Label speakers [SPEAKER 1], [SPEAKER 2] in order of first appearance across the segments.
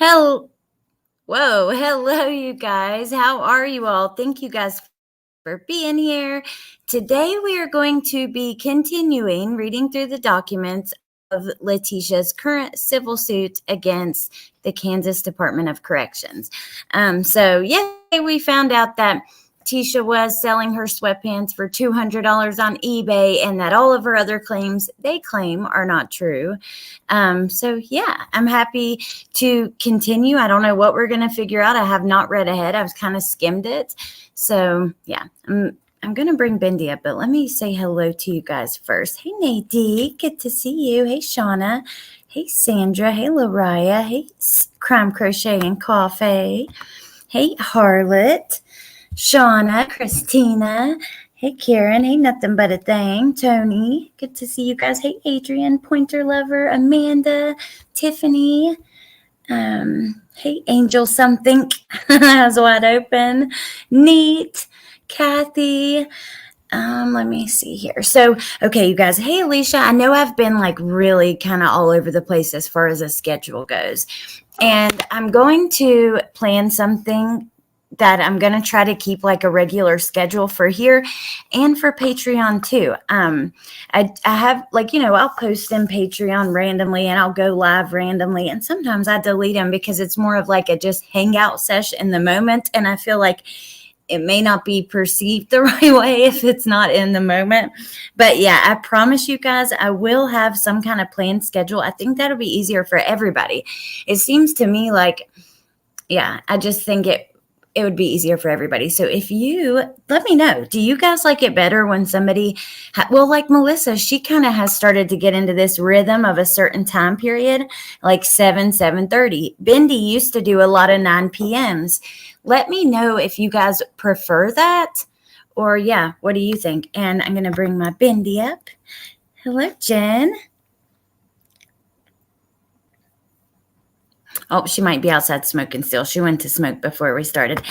[SPEAKER 1] Hello. Whoa. Hello, you guys. How are you all? Thank you guys for being here. Today, we are going to be continuing reading through the documents of Letecia's current civil suit against the Kansas Department of Corrections. Yesterday we found out that Tisha was selling her sweatpants for $200 on eBay and that all of her other claims they claim are not true. I'm happy to continue. I don't know what we're going to figure out. I have not read ahead. I've kind of skimmed it. I'm going to bring Bendy up, but let me say hello to you guys first. Hey, Nadine. Good to see you. Hey, Shauna. Hey, Sandra. Hey, Lariah. Hey, Crime Crochet and Coffee. Hey, Harlot. Shauna, Christina, hey Karen, hey Nothing But a Thing, Tony, good to see you guys. Hey Adrian, Pointer Lover, Amanda, Tiffany, hey Angel Something, eyes wide open, Neat, Kathy. Let me see here. So, okay, you guys. Hey, Alicia, I know I've been like really kind of all over the place as far as the schedule goes, and I'm going to plan something that I'm going to try to keep like a regular schedule for here and for Patreon too. I have I'll post in Patreon randomly and I'll go live randomly. And sometimes I delete them because it's more of like a just hangout session in the moment. And I feel like it may not be perceived the right way if it's not in the moment. But yeah, I promise you guys, I will have some kind of planned schedule. I think that'll be easier for everybody. It seems to me like, I just think it would be easier for everybody. So if you let me know, do you guys like it better when somebody, like Melissa, she kind of has started to get into this rhythm of a certain time period, like 7:30. Bendy used to do a lot of 9 p.m.s. Let me know if you guys prefer that or what do you think? And I'm going to bring my Bendy up. Hello, Jenn. Oh, she might be outside smoking still. She went to smoke before we started,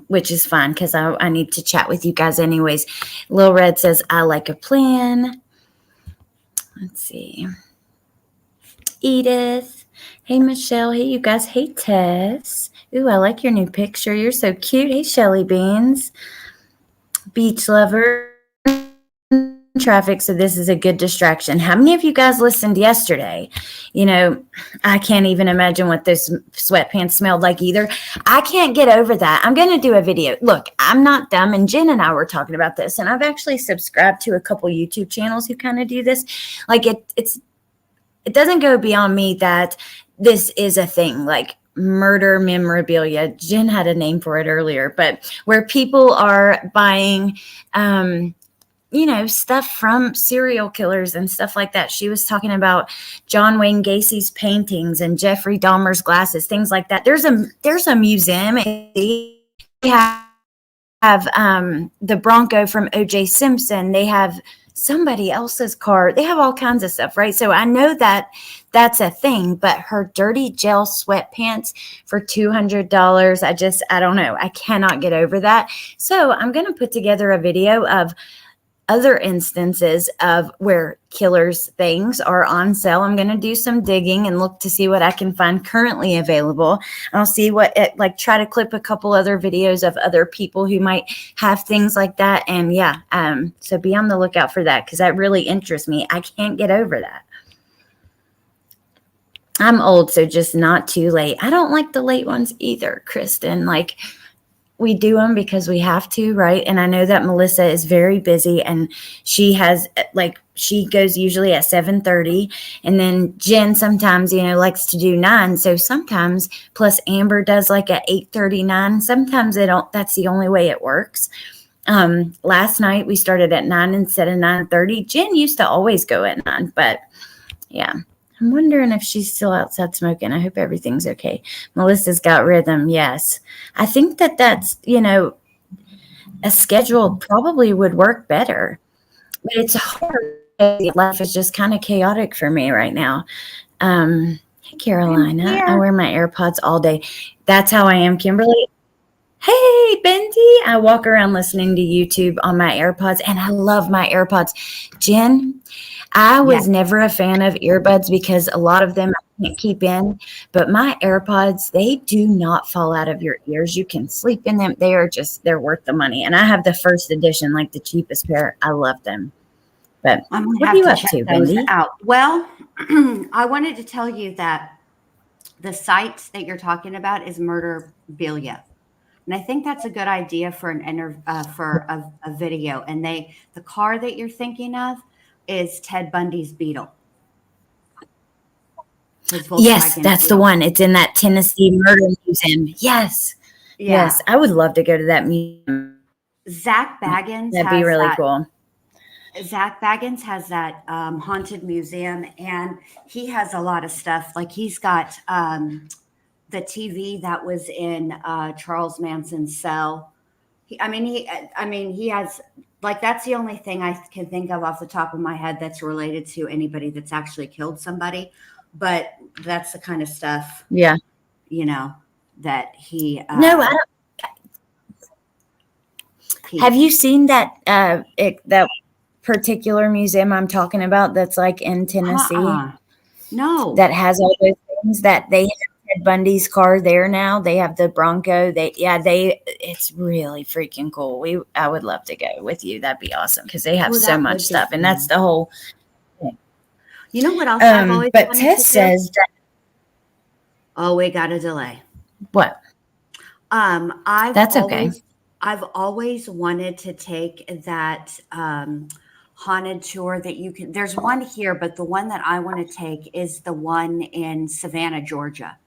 [SPEAKER 1] which is fine because I need to chat with you guys anyways. Lil Red says, I like a plan. Let's see. Edith. Hey, Michelle. Hey, you guys. Hey, Tess. Ooh, I like your new picture. You're so cute. Hey, Shelly Beans. Beach Lover. Traffic, so this is a good distraction. How many of you guys listened yesterday? I can't even imagine what those sweatpants smelled like either. I can't get over that. I'm going to do a video. Look, I'm not dumb, and Jen and I were talking about this, and I've actually subscribed to a couple YouTube channels who kind of do this. Like it doesn't go beyond me that this is a thing, like murder memorabilia. Jen had a name for it earlier, but where people are buying stuff from serial killers and stuff like that. She was talking about John Wayne Gacy's paintings and Jeffrey Dahmer's glasses, things like that. There's a museum. They have the Bronco from O.J. Simpson. They have somebody else's car. They have all kinds of stuff, right? So I know that that's a thing, but her dirty gel sweatpants for $200, I don't know. I cannot get over that. So I'm going to put together a video of other instances of where killers' things are on sale. I'm going to do some digging and look to see what I can find currently available. I'll see try to clip a couple other videos of other people who might have things like that. And so be on the lookout for that because that really interests me. I can't get over that. I'm old, so just not too late. I don't like the late ones either, Kristen. We do them because we have to, right? And I know that Melissa is very busy and she has she goes usually at 7:30 and then Jen sometimes, likes to do 9. So sometimes plus Amber does at 8:39. Sometimes that's the only way it works. Last night we started at 9 instead of 9:30. Jen used to always go at 9, but yeah. I'm wondering if she's still outside smoking. I hope everything's okay. Melissa's got rhythm. Yes. I think that's, a schedule probably would work better. But it's hard. Life is just kind of chaotic for me right now. Hey, Carolina. I wear my AirPods all day. That's how I am, Kimberly. Hey, Bendy. I walk around listening to YouTube on my AirPods, and I love my AirPods. Jen, I was never a fan of earbuds because a lot of them can't keep in. But my AirPods, they do not fall out of your ears. You can sleep in them. They're worth the money. And I have the first edition, like the cheapest pair. I love them. But
[SPEAKER 2] I'm going
[SPEAKER 1] what
[SPEAKER 2] to
[SPEAKER 1] are you
[SPEAKER 2] have
[SPEAKER 1] up
[SPEAKER 2] to check
[SPEAKER 1] to,
[SPEAKER 2] those
[SPEAKER 1] Bendy?
[SPEAKER 2] out. Well, I wanted to tell you that the site that you're talking about is Murderbilia. And I think that's a good idea for a video. And the car that you're thinking of is Ted Bundy's Beetle. His Volkswagen
[SPEAKER 1] Yes, that's the
[SPEAKER 2] Beetle.
[SPEAKER 1] one. It's in that Tennessee Murder Museum. Yes.
[SPEAKER 2] Yeah.
[SPEAKER 1] Yes. I would love to go to that museum.
[SPEAKER 2] Zach Baggins
[SPEAKER 1] That'd be really cool.
[SPEAKER 2] Zach Baggins has that haunted museum, and he has a lot of stuff. Like he's got the TV that was in Charles Manson's cell. He has, like, that's the only thing I can think of off the top of my head that's related to anybody that's actually killed somebody. But that's the kind of stuff,
[SPEAKER 1] Yeah.
[SPEAKER 2] That he.
[SPEAKER 1] No, I don't. Have you seen that that particular museum I'm talking about that's like in Tennessee?
[SPEAKER 2] No.
[SPEAKER 1] That has all those things that they have Ted Bundy's car there now. They have the Bronco. It's really freaking cool. I would love to go with you. That'd be awesome because they have so much stuff. And that's the whole thing.
[SPEAKER 2] You know what else I've always
[SPEAKER 1] but
[SPEAKER 2] wanted
[SPEAKER 1] Tess
[SPEAKER 2] to
[SPEAKER 1] says that.
[SPEAKER 2] Oh, we got a delay.
[SPEAKER 1] What?
[SPEAKER 2] That's
[SPEAKER 1] okay.
[SPEAKER 2] I've always wanted to take that haunted tour that you can. There's one here, but the one that I want to take is the one in Savannah, Georgia.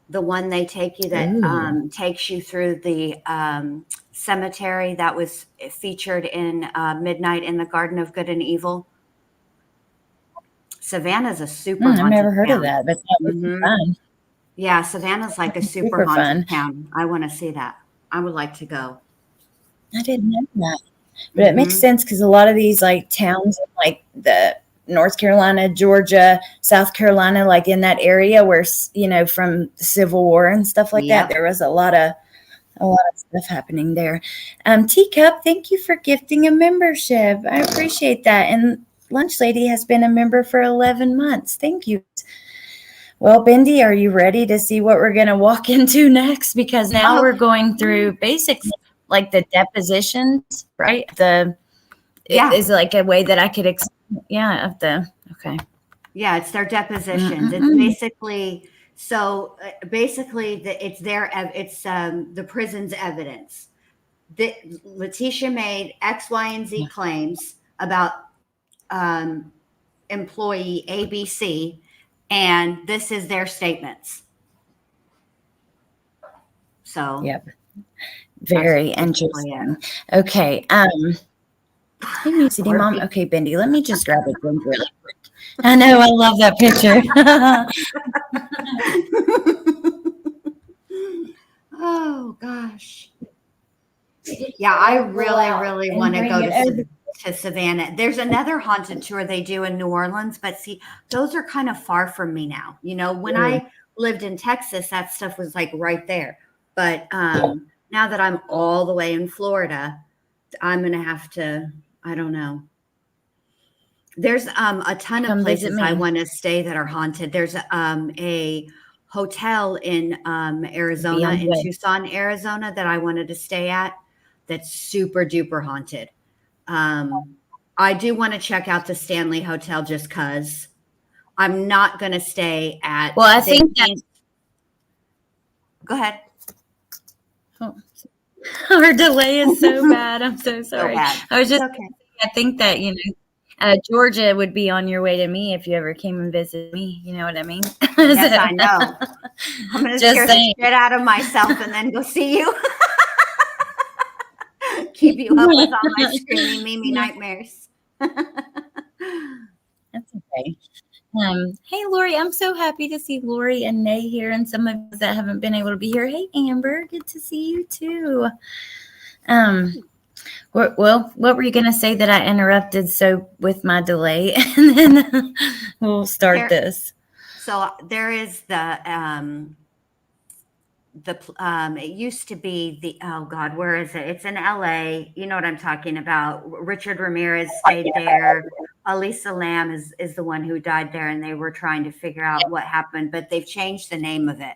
[SPEAKER 2] The one they take you that takes you through the cemetery that was featured in Midnight in the Garden of Good and Evil. Savannah's a super haunted
[SPEAKER 1] I've never heard
[SPEAKER 2] town.
[SPEAKER 1] of that, but that would be fun.
[SPEAKER 2] Yeah, Savannah's like a super haunted town. I want to see that. I would like to go.
[SPEAKER 1] I didn't know that. But it makes sense because a lot of these like towns in like the North Carolina, Georgia, South Carolina, like in that area where, from the Civil War and stuff like that, there was a lot of stuff happening there. Teacup, thank you for gifting a membership. I appreciate that. And Lunch Lady has been a member for 11 months. Thank you. Well, Bendy, are you ready to see what we're going to walk into next? Because now we're going through basically like the depositions, right? Is like a way that I could okay.
[SPEAKER 2] Yeah, it's their depositions. It's basically, it's the prison's evidence. Letecia made X, Y, and Z claims about employee ABC, and this is their statements. So,
[SPEAKER 1] yep. Very interesting. Okay. Hey, New City Mom. Okay, Bendy, let me just grab a drink really quick. I know, I love that picture.
[SPEAKER 2] Oh, gosh. Yeah, I really want to go to Savannah. There's another haunted tour they do in New Orleans, but see, those are kind of far from me now. When I lived in Texas, that stuff was like right there. But now that I'm all the way in Florida, I'm going to have to, I don't know. There's a ton of places I want to stay that are haunted. There's a hotel in Arizona, in Tucson, Arizona, that I wanted to stay at that's super duper haunted. I do want to check out the Stanley Hotel just because I'm not going to stay at.
[SPEAKER 1] Well, I think that.
[SPEAKER 2] Go ahead.
[SPEAKER 1] Oh. Our delay is so bad. I'm so sorry. I was just.
[SPEAKER 2] Okay.
[SPEAKER 1] I think that Georgia would be on your way to me if you ever came and visited me. You know what I mean?
[SPEAKER 2] Yes, I know. I'm going to scare the shit out of myself and then go see you. Keep you up with all my screaming Mimi nightmares.
[SPEAKER 1] That's okay. Hey, Lori, I'm so happy to see Lori and Nay here, and some of us that haven't been able to be here. Hey, Amber, good to see you too. Well, what were you going to say that I interrupted with my delay? And then we'll start this.
[SPEAKER 2] So there is it used to be oh God, where is it? It's in LA. You know what I'm talking about. Richard Ramirez stayed there Elisa Lamb is the one who died there, and they were trying to figure out what happened, but they've changed the name of it.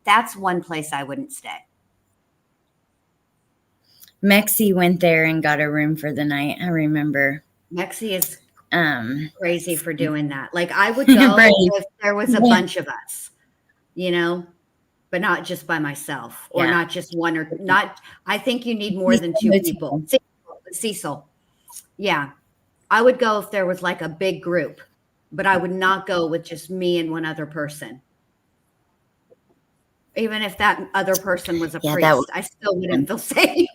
[SPEAKER 2] That's one place I wouldn't stay.
[SPEAKER 1] Mexi went there and got a room for the night. I remember.
[SPEAKER 2] Mexi is crazy for doing that. Like, I would go if there was a bunch of us, you know, but not just by myself, or not just one, or not. I think you need more than two people. Cecil. Yeah. I would go if there was like a big group, but I would not go with just me and one other person. Even if that other person was a priest, I still wouldn't feel safe.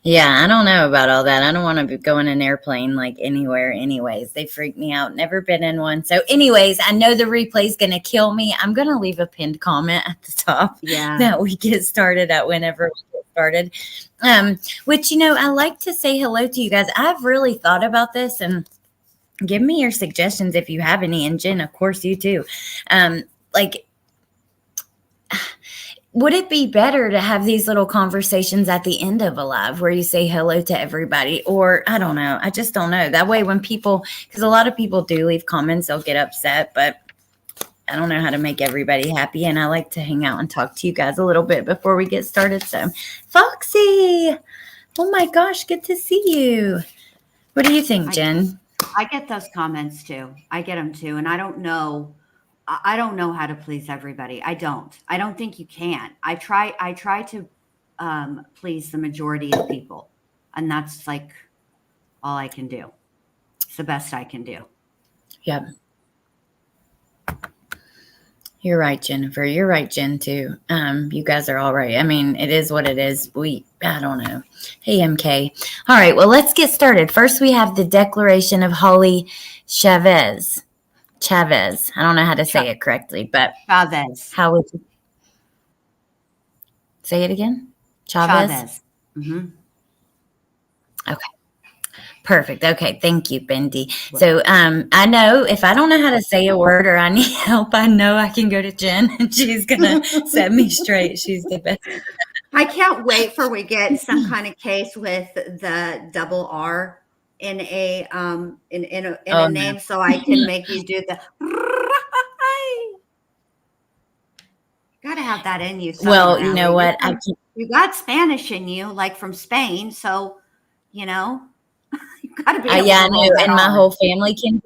[SPEAKER 1] Yeah, I don't know about all that. I don't want to be going an airplane like anywhere anyways. They freak me out. Never been in one. So anyways, I know the replay is going to kill me. I'm going to leave a pinned comment at the top that we get started at whenever we get started. Which, you know, I like to say hello to you guys. I've really thought about this, and give me your suggestions if you have any. And Jen, of course, you too. Would it be better to have these little conversations at the end of a live where you say hello to everybody? Or I don't know. I just don't know. That way when people, because a lot of people do leave comments, they'll get upset, but I don't know how to make everybody happy. And I like to hang out and talk to you guys a little bit before we get started. So Foxy, oh my gosh, good to see you. What do you think, Jen?
[SPEAKER 2] I get those comments too. I get them too. And I don't know how to please everybody. I don't think you can. I try to please the majority of people, and that's like all I can do. It's the best I can do.
[SPEAKER 1] Yep. You're right, Jennifer. You're right, Jen, too. You guys are all right. I mean, it is what it is. I don't know. Hey, MK. All right, well, let's get started. First, we have the Declaration of Holy Chavez. Chavez. I don't know how to say it correctly, but
[SPEAKER 2] Chavez.
[SPEAKER 1] How would you say it again? Chavez.
[SPEAKER 2] Mm-hmm.
[SPEAKER 1] Okay. Perfect. Okay. Thank you, Bendy. So I know if I don't know how to say a word or I need help, I know I can go to Jen and she's going to set me straight. She's the best.
[SPEAKER 2] I can't wait for we get some kind of case with the double R in a name, so I can make you do the. You gotta have that in you.
[SPEAKER 1] Well, you know what?
[SPEAKER 2] You got Spanish in you, like from Spain, so you know you gotta be.
[SPEAKER 1] Yeah, I know, and my whole family can.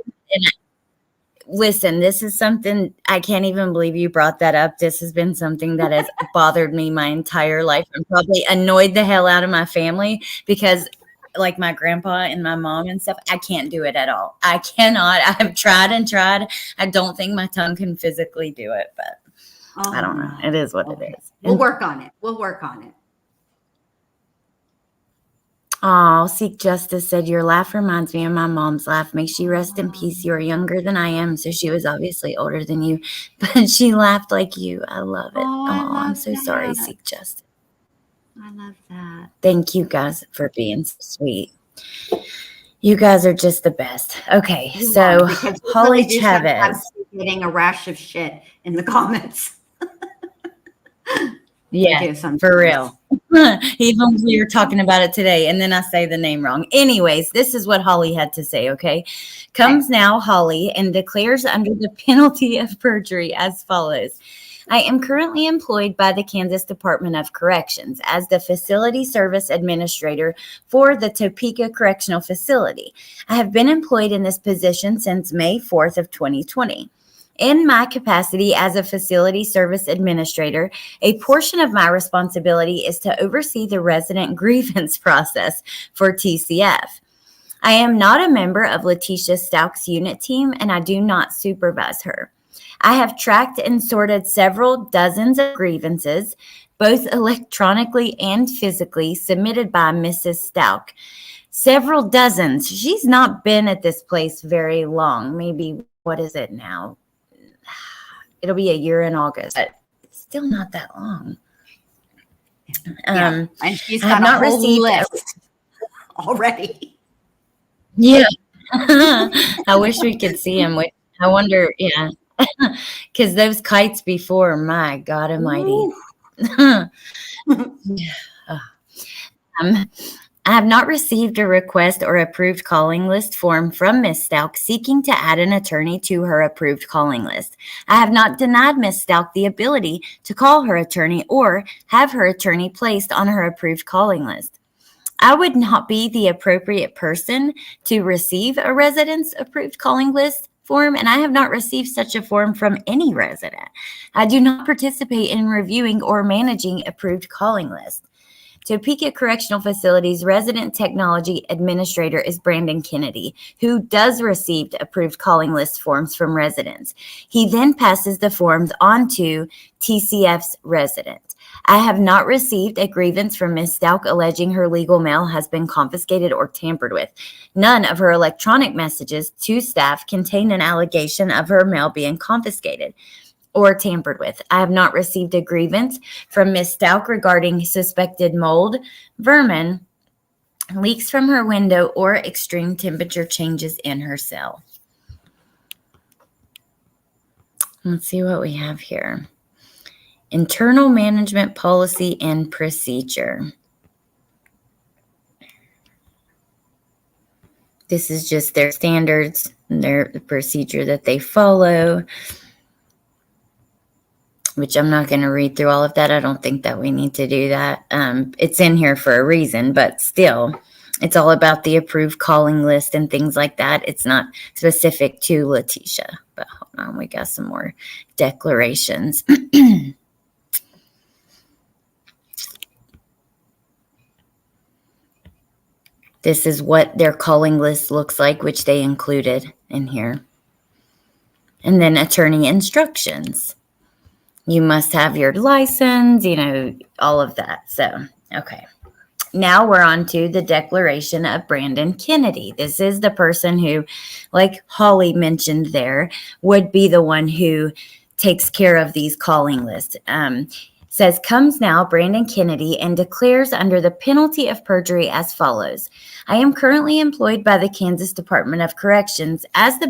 [SPEAKER 1] Listen, this is something I can't even believe you brought that up. This has been something that has bothered me my entire life and probably annoyed the hell out of my family because. Like my grandpa and my mom and stuff, I can't do it at all. I cannot. I have tried and tried. I don't think my tongue can physically do it, but I don't know. It is what it is.
[SPEAKER 2] We'll work on it.
[SPEAKER 1] Oh, Seek Justice said, your laugh reminds me of my mom's laugh. May she rest in peace. You are younger than I am, so she was obviously older than you, but she laughed like you. I love it. Oh, I'm so sorry, Seek Justice.
[SPEAKER 2] I love that.
[SPEAKER 1] Thank you guys for being so sweet. You guys are just the best. Okay, so Holly Chavez.
[SPEAKER 2] Getting a rash of shit in the comments.
[SPEAKER 1] Yeah, for real. Even we were talking about it today, and then I say the name wrong. Anyways, this is what Holly had to say, okay? Comes now Holly and declares under the penalty of perjury as follows. I am currently employed by the Kansas Department of Corrections as the Facility Service Administrator for the Topeka Correctional Facility. I have been employed in this position since May 4th of 2020. In my capacity as a Facility Service Administrator, a portion of my responsibility is to oversee the resident grievance process for TCF. I am not a member of Letecia Stauch's unit team, and I do not supervise her. I have tracked and sorted several dozens of grievances, both electronically and physically, submitted by Mrs. Stauch. Several dozens. She's not been at this place very long. Maybe, what is it now? It'll be a year in August, but it's still not that long.
[SPEAKER 2] And she's got a whole list already.
[SPEAKER 1] Yeah. I wish we could see him. I wonder, yeah. Because those kites before, my God Almighty. I I have not received a request or approved calling list form from Ms. Stauch seeking to add an attorney to her approved calling list. I have not denied Ms. Stauch the ability to call her attorney or have her attorney placed on her approved calling list. I would not be the appropriate person to receive a resident's approved calling list form, and I have not received such a form from any resident. I do not participate in reviewing or managing approved calling lists. Topeka Correctional Facility's Resident Technology Administrator is Brandon Kennedy, who does receive approved calling list forms from residents. He then passes the forms on to TCF's resident. I have not received a grievance from Ms. Stauch alleging her legal mail has been confiscated or tampered with. None of her electronic messages to staff contain an allegation of her mail being confiscated or tampered with. I have not received a grievance from Ms. Stauch regarding suspected mold, vermin, leaks from her window, or extreme temperature changes in her cell. Let's see what we have here. Internal Management Policy and Procedure. This is just their standards, their procedure that they follow, which I'm not going to read through all of that. I don't think that we need to do that. It's in here for a reason, but still, it's all about the approved calling list and things like that. It's not specific to Letecia. But hold on, we got some more declarations. This is what their calling list looks like, which they included in here. And then attorney instructions. You must have your license, all of that. So, okay. Now we're on to the declaration of Brandon Kennedy. This is the person who, like Holly mentioned there, would be the one who takes care of these calling lists. Says, comes now Brandon Kennedy and declares under the penalty of perjury as follows. I am currently employed by the Kansas Department of Corrections as the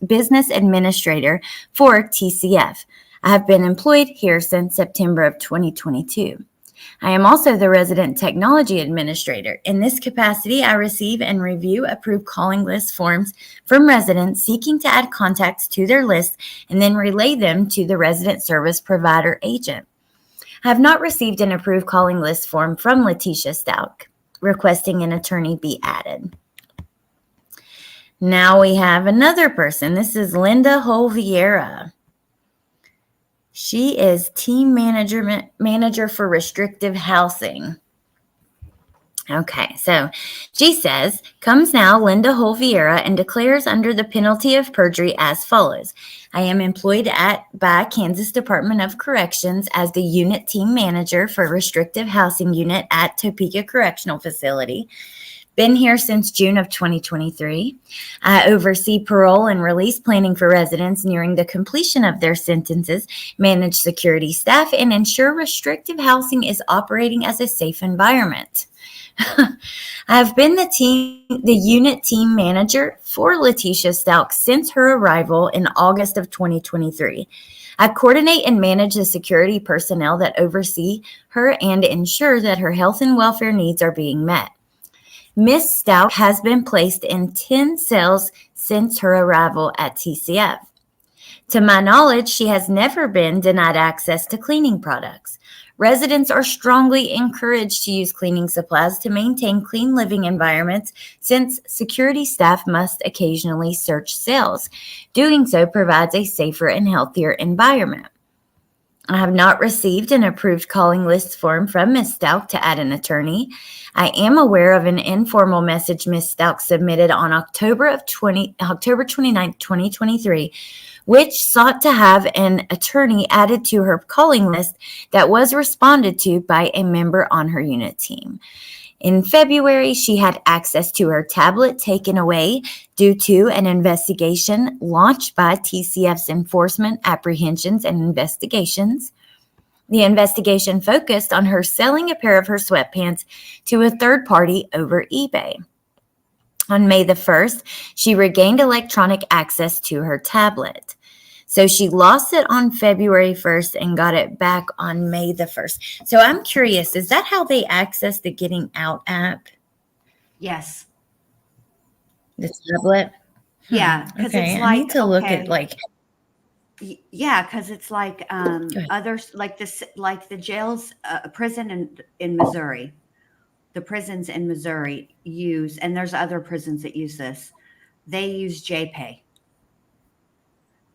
[SPEAKER 1] business administrator for TCF. I have been employed here since September of 2022. I am also the resident technology administrator. In this capacity, I receive and review approved calling list forms from residents seeking to add contacts to their list and then relay them to the resident service provider agent. I have not received an approved calling list form from Letecia Stauch requesting an attorney be added. Now we have another person. This is Linda Hull-Viera. She is team manager for restrictive housing. Okay, so she says, comes now Linda Hull-Viera and declares under the penalty of perjury as follows. I am employed by Kansas Department of Corrections as the unit team manager for restrictive housing unit at Topeka Correctional Facility. Been here since June of 2023. I oversee parole and release planning for residents nearing the completion of their sentences, manage security staff, and ensure restrictive housing is operating as a safe environment. I've been the unit team manager for Letecia Stauch since her arrival in August of 2023. I coordinate and manage the security personnel that oversee her and ensure that her health and welfare needs are being met. Ms. Stauch has been placed in 10 cells since her arrival at TCF. To my knowledge, she has never been denied access to cleaning products. Residents are strongly encouraged to use cleaning supplies to maintain clean living environments since security staff must occasionally search cells. Doing so provides a safer and healthier environment. I have not received an approved calling list form from Ms. Stauch to add an attorney. I am aware of an informal message Ms. Stauch submitted on October 29, 2023, which sought to have an attorney added to her calling list that was responded to by a member on her unit team. In February, she had access to her tablet taken away due to an investigation launched by TCF's Enforcement, Apprehensions, and Investigations. The investigation focused on her selling a pair of her sweatpants to a third party over eBay. On May the 1st, she regained electronic access to her tablet. So she lost it on February 1st and got it back on May the 1st. So I'm curious, is that how they access the Getting Out app?
[SPEAKER 2] Yes.
[SPEAKER 1] The tablet?
[SPEAKER 2] Yeah, because
[SPEAKER 1] Okay,
[SPEAKER 2] it's
[SPEAKER 1] I need
[SPEAKER 2] like,
[SPEAKER 1] to look at,
[SPEAKER 2] okay,
[SPEAKER 1] like
[SPEAKER 2] yeah, because it's like
[SPEAKER 1] go ahead.
[SPEAKER 2] others, like this, like the jails, prison in Missouri, the prisons in Missouri use, and there's other prisons that use this. They use JPay.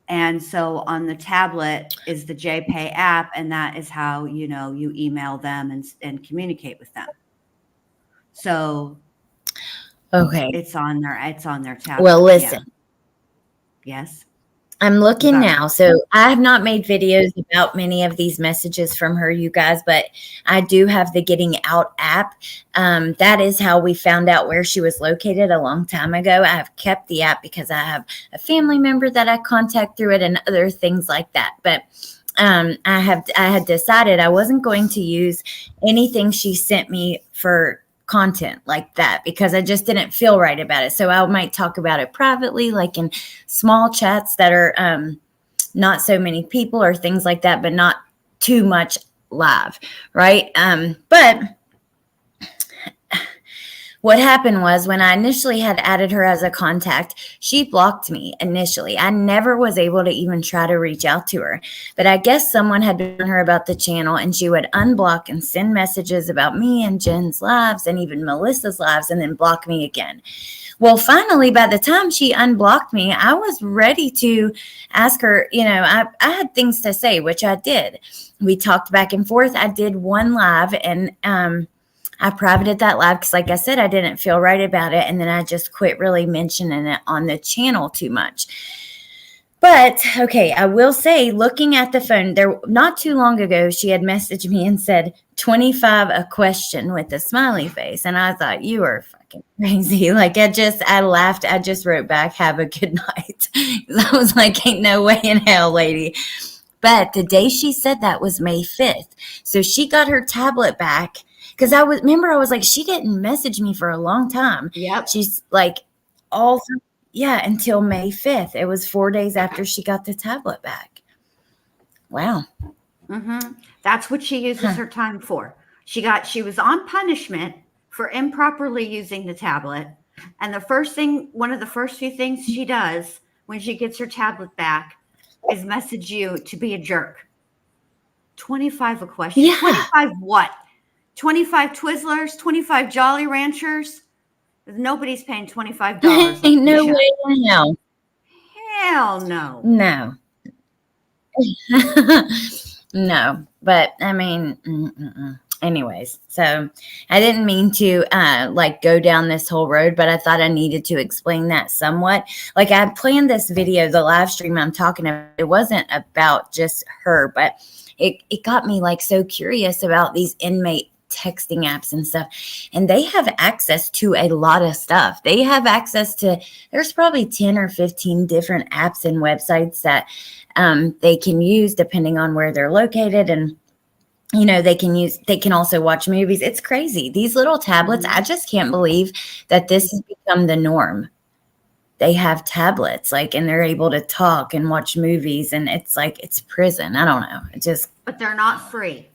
[SPEAKER 2] And so on the tablet is the JPay app, and that is how you email them and communicate with them. So
[SPEAKER 1] Okay.
[SPEAKER 2] it's on their tablet.
[SPEAKER 1] Well,
[SPEAKER 2] Yeah.
[SPEAKER 1] listen.
[SPEAKER 2] Yes.
[SPEAKER 1] I'm
[SPEAKER 2] You
[SPEAKER 1] looking
[SPEAKER 2] got
[SPEAKER 1] now. So I have not made videos about many of these messages from her, you guys, but I do have the Getting Out app. That is how we found out where she was located a long time ago. I have kept the app because I have a family member that I contact through it and other things like that. But I had decided I wasn't going to use anything she sent me for content like that because I just didn't feel right about it. So I might talk about it privately, like in small chats that are not so many people or things like that, but not too much live, right? But what happened was when I initially had added her as a contact, she blocked me initially. I never was able to even try to reach out to her. But I guess someone had been her about the channel and she would unblock and send messages about me and Jenn's lives and even Melissa's lives and then block me again. Well, finally, by the time she unblocked me, I was ready to ask her, I had things to say, which I did. We talked back and forth. I did one live and I privated that live because, like I said, I didn't feel right about it. And then I just quit really mentioning it on the channel too much. But, okay, I will say, looking at the phone, there not too long ago, she had messaged me and said, 25 a question with a smiley face. And I thought, you are fucking crazy. Like, I laughed. I just wrote back, have a good night. I was like, ain't no way in hell, lady. But the day she said that was May 5th. So she got her tablet back. Because I was like, she didn't message me for a long time.
[SPEAKER 2] Yep.
[SPEAKER 1] She's like, until May 5th. It was 4 days after she got the tablet back. One
[SPEAKER 2] Mm-hmm. That's what she uses her time for. She was on punishment for improperly using the tablet. And one of the first few things she does when she gets her tablet back is message you to be a jerk. 25 a question.
[SPEAKER 1] Yeah.
[SPEAKER 2] 25 what? 25 Twizzlers, 25 Jolly Ranchers. Nobody's paying $25.
[SPEAKER 1] Ain't no way in hell.
[SPEAKER 2] Hell no.
[SPEAKER 1] No. No. But I mean, anyways, so I didn't mean to go down this whole road, but I thought I needed to explain that somewhat. Like I planned this video, the live stream I'm talking about, it wasn't about just her, but it got me like so curious about these inmate texting apps and stuff, and they have access to a lot of stuff. They have access to, there's probably 10 or 15 different apps and websites that they can use depending on where they're located, and they can also watch movies. It's crazy. These little tablets, I just can't believe that this has become the norm. They have tablets, and they're able to talk and watch movies, and it's like, it's prison. I don't know.
[SPEAKER 2] But they're not free.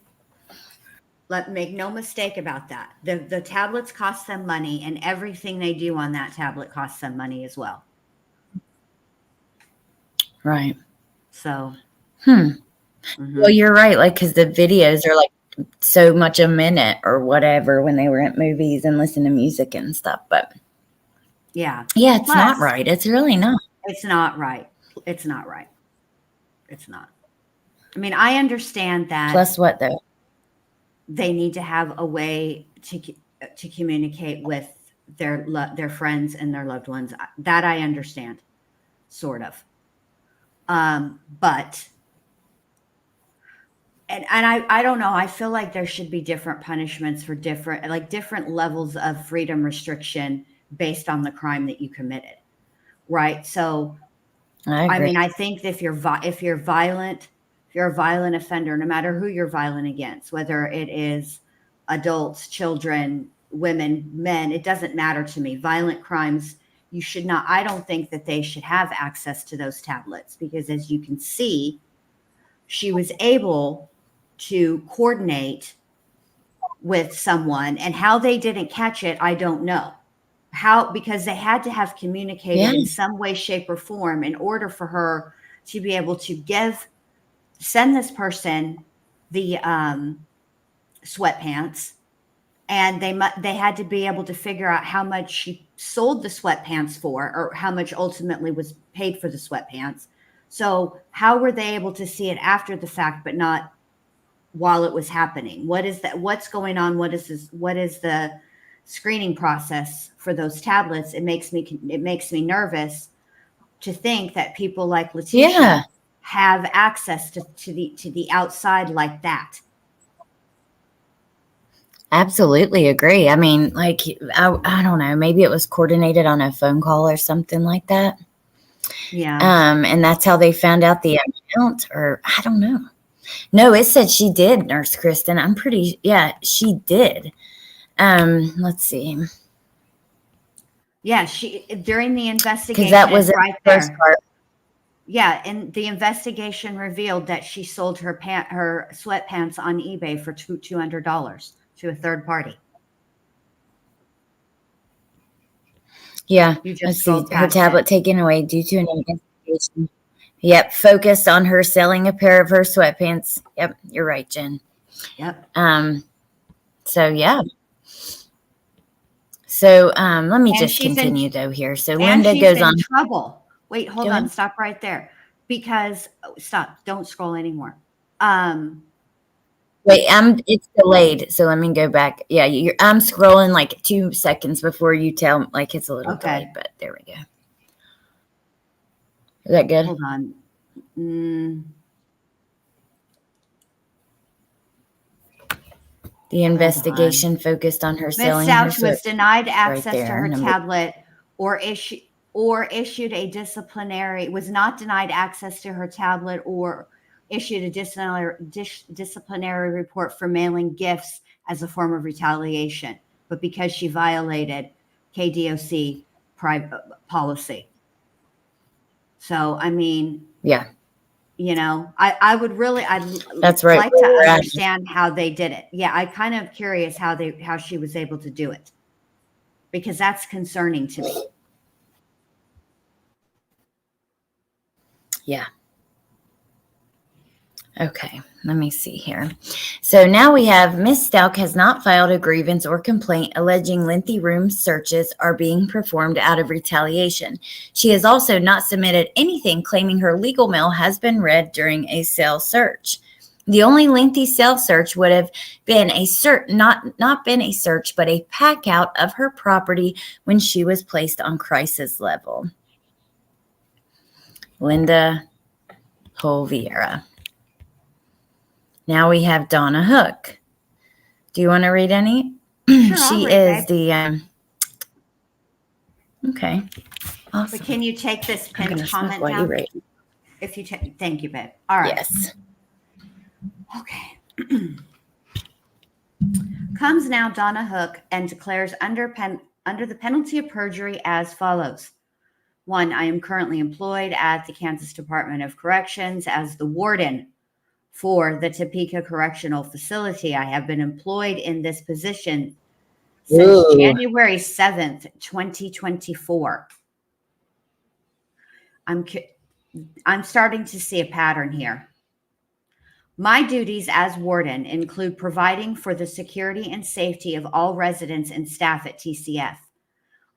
[SPEAKER 2] Make no mistake about that. The tablets cost them money, and everything they do on that tablet costs them money as well.
[SPEAKER 1] Right.
[SPEAKER 2] So.
[SPEAKER 1] Mm-hmm. Well, you're right. Because the videos are so much a minute or whatever when they were at movies and listen to music and stuff. But
[SPEAKER 2] yeah,
[SPEAKER 1] it's not right. It's really not.
[SPEAKER 2] It's not right. It's not right. It's not. I mean, I understand that.
[SPEAKER 1] Plus what though?
[SPEAKER 2] They need to have a way to communicate with their friends and their loved ones. That I understand, sort of. But I don't know. I feel like there should be different punishments for different levels of freedom restriction based on the crime that you committed, right? So, I mean, I think if you're a violent offender, no matter who you're violent against, whether it is adults, children, women, men, it doesn't matter to me. Violent crimes, you should not. I don't think that they should have access to those tablets because, as you can see, she was able to coordinate with someone, and how they didn't catch it, I don't know. because they had to have communicated in some way, shape, or form in order for her to be able to send this person the sweatpants, and they had to be able to figure out how much she sold the sweatpants for, or how much ultimately was paid for the sweatpants. So how were they able to see it after the fact, but not while it was happening? What is that? What's going on? What is this? What is the screening process for those tablets? It makes me nervous to think that people like Letecia have access to the outside like that.
[SPEAKER 1] Absolutely agree. I mean, like, I don't know, maybe it was coordinated on a phone call or something like that.
[SPEAKER 2] Yeah.
[SPEAKER 1] And that's how they found out the amount, or I don't know. No, it said she did, Nurse Kristen. I'm pretty, she did. Let's see.
[SPEAKER 2] Yeah, she, during the investigation,
[SPEAKER 1] because that was
[SPEAKER 2] right
[SPEAKER 1] the first
[SPEAKER 2] there.
[SPEAKER 1] part.
[SPEAKER 2] Yeah, and the investigation revealed that she sold her sweatpants on eBay for $200 to a third party.
[SPEAKER 1] Yeah,
[SPEAKER 2] You just
[SPEAKER 1] let's see.
[SPEAKER 2] scrolled
[SPEAKER 1] Her
[SPEAKER 2] past
[SPEAKER 1] tablet
[SPEAKER 2] it.
[SPEAKER 1] taken away due to an investigation. Yep, focused on her selling a pair of her sweatpants. Yep, you're right, Jen.
[SPEAKER 2] Yep.
[SPEAKER 1] So yeah. So let me just continue though here. So Linda goes on.
[SPEAKER 2] Trouble. Wait, hold on. Stop right there. Because stop. Don't scroll anymore.
[SPEAKER 1] Wait, it's delayed. So let me go back. Yeah, I'm scrolling like 2 seconds before you tell, like it's a little delayed, but there we go. Is that good?
[SPEAKER 2] Hold on.
[SPEAKER 1] The investigation focused on her selling her
[SPEAKER 2] Stauch was denied access to her tablet or issued a disciplinary, was not denied access to her tablet or issued a disciplinary report for mailing gifts as a form of retaliation, but because she violated KDOC policy. So, I mean,
[SPEAKER 1] yeah.
[SPEAKER 2] You know, I would really,
[SPEAKER 1] that's right.
[SPEAKER 2] like to understand how they did it. Yeah, I kind of curious how she was able to do it, because that's concerning to me.
[SPEAKER 1] Yeah. Okay, let me see here. So now we have Miss Stauch has not filed a grievance or complaint alleging lengthy room searches are being performed out of retaliation. She has also not submitted anything claiming her legal mail has been read during a cell search. The only lengthy cell search would have been a not been a search, but a pack out of her property when she was placed on crisis level. Linda Hull-Viera. Now we have Donna Hook. Do you want to read any?
[SPEAKER 2] Sure,
[SPEAKER 1] she is the okay. Awesome.
[SPEAKER 2] But can you take this pinned comment
[SPEAKER 1] down? You read.
[SPEAKER 2] If you thank you, babe. All right.
[SPEAKER 1] Yes.
[SPEAKER 2] Okay. Comes now Donna Hook and declares under the penalty of perjury as follows. 1, I am currently employed at the Kansas Department of Corrections as the warden for the Topeka Correctional Facility. I have been employed in this position since January 7th, 2024. I'm starting to see a pattern here. My duties as warden include providing for the security and safety of all residents and staff at TCF.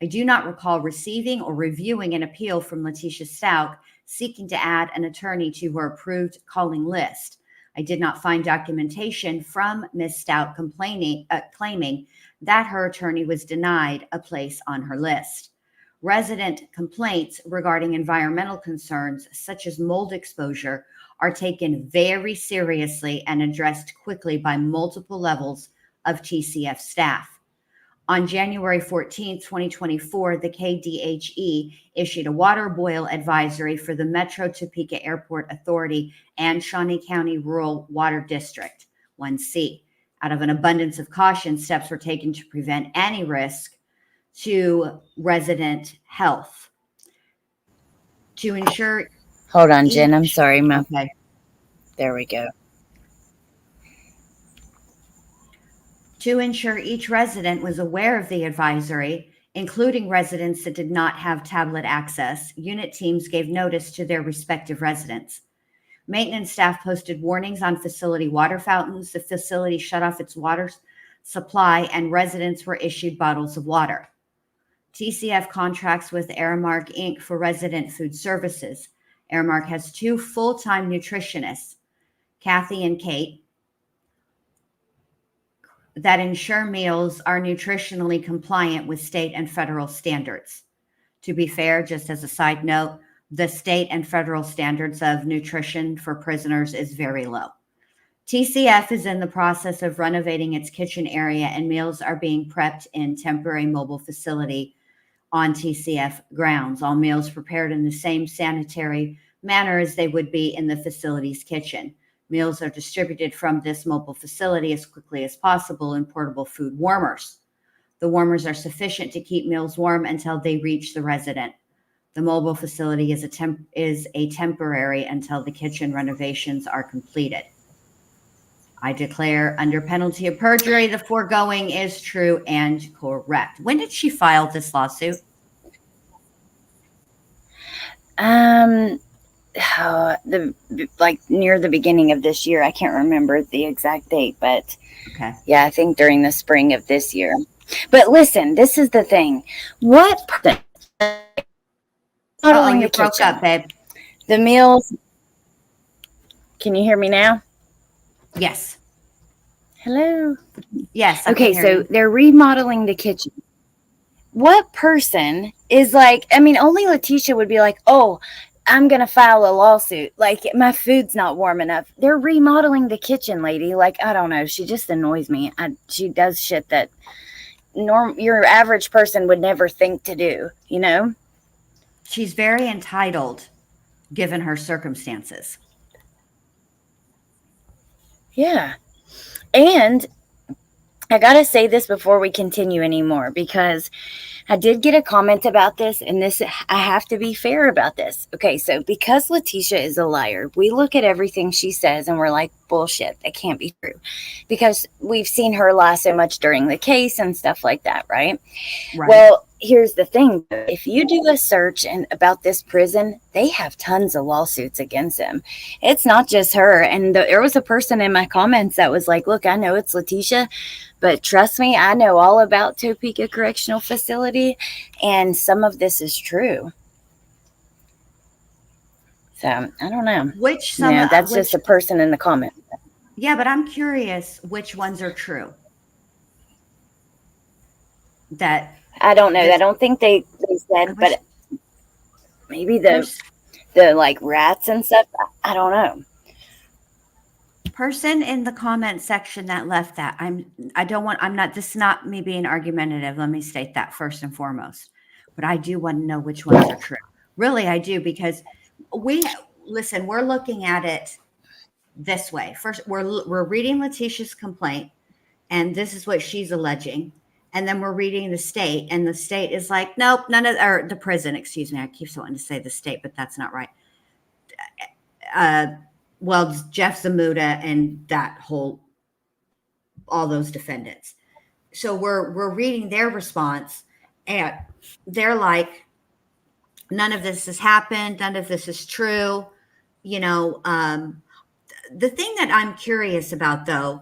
[SPEAKER 2] I do not recall receiving or reviewing an appeal from Letecia Stauch seeking to add an attorney to her approved calling list. I did not find documentation from Ms. Stauch claiming that her attorney was denied a place on her list. Resident complaints regarding environmental concerns, such as mold exposure, are taken very seriously and addressed quickly by multiple levels of TCF staff. On January 14, 2024, the KDHE issued a water boil advisory for the Metro Topeka Airport Authority and Shawnee County Rural Water District, 1C. Out of an abundance of caution, steps were taken to prevent any risk to resident health. To ensure...
[SPEAKER 1] Hold on, Jen. I'm sorry.
[SPEAKER 2] Okay.
[SPEAKER 1] There we go.
[SPEAKER 2] To ensure each resident was aware of the advisory, including residents that did not have tablet access. Unit teams gave notice to their respective residents. Maintenance staff posted warnings on facility water fountains. The facility shut off its water supply, and residents were issued bottles of water. TCF contracts with Aramark Inc. for resident food services. Aramark has 2 full-time nutritionists, Kathy and Kate, that ensure meals are nutritionally compliant with state and federal standards. To be fair, just as a side note, the state and federal standards of nutrition for prisoners is very low. TCF is in the process of renovating its kitchen area, and meals are being prepped in temporary mobile facility on TCF grounds. All meals prepared in the same sanitary manner as they would be in the facility's kitchen. Meals are distributed from this mobile facility as quickly as possible in portable food warmers. The warmers are sufficient to keep meals warm until they reach the resident. The mobile facility is a temporary until the kitchen renovations are completed. I declare under penalty of perjury the foregoing is true and correct. When did she file this lawsuit?
[SPEAKER 1] Like near the beginning of this year. I can't remember the exact date, but
[SPEAKER 2] okay.
[SPEAKER 1] Yeah, I think during the spring of this year. But listen, this is the thing. What person
[SPEAKER 2] you broke up, babe.
[SPEAKER 1] The meals. Can you hear me now?
[SPEAKER 2] Yes.
[SPEAKER 1] Hello.
[SPEAKER 2] Yes.
[SPEAKER 1] Okay, so they're remodeling the kitchen. What person is like, I mean, only Letecia would be like, oh, I'm going to file a lawsuit. Like, my food's not warm enough. They're remodeling the kitchen, lady. Like, I don't know. She just annoys me. She does shit that your average person would never think to do, you know?
[SPEAKER 2] She's very entitled, given her circumstances.
[SPEAKER 1] Yeah. And I got to say this before we continue anymore, because I did get a comment about this, and I have to be fair about this. Okay, so because Letecia is a liar, we look at everything she says and we're like, bullshit, that can't be true. Because we've seen her lie so much during the case and stuff like that, right? Well, here's the thing. If you do a search about this prison, they have tons of lawsuits against them. It's not just her. And there was a person in my comments that was like, look, I know it's Letecia, but trust me, I know all about Topeka Correctional Facility, and some of this is true. So, I don't know. That's just a person in the comment.
[SPEAKER 2] Yeah, but I'm curious which ones are true.
[SPEAKER 1] I don't know. I don't think they said, but maybe the like rats and stuff. I don't know.
[SPEAKER 2] Person in the comment section that left that, this is not me being argumentative. Let me state that first and foremost. But I do want to know which ones are true. Really, I do, because we're looking at it this way. First, we're reading Letecia's complaint, and this is what she's alleging. And then we're reading the state, and the state is like, nope, or the prison, excuse me. I keep wanting to say the state, but that's not right. Well, Jeff Zamuda and all those defendants. So we're reading their response, and they're like, none of this has happened. None of this is true. You know, the thing that I'm curious about, though,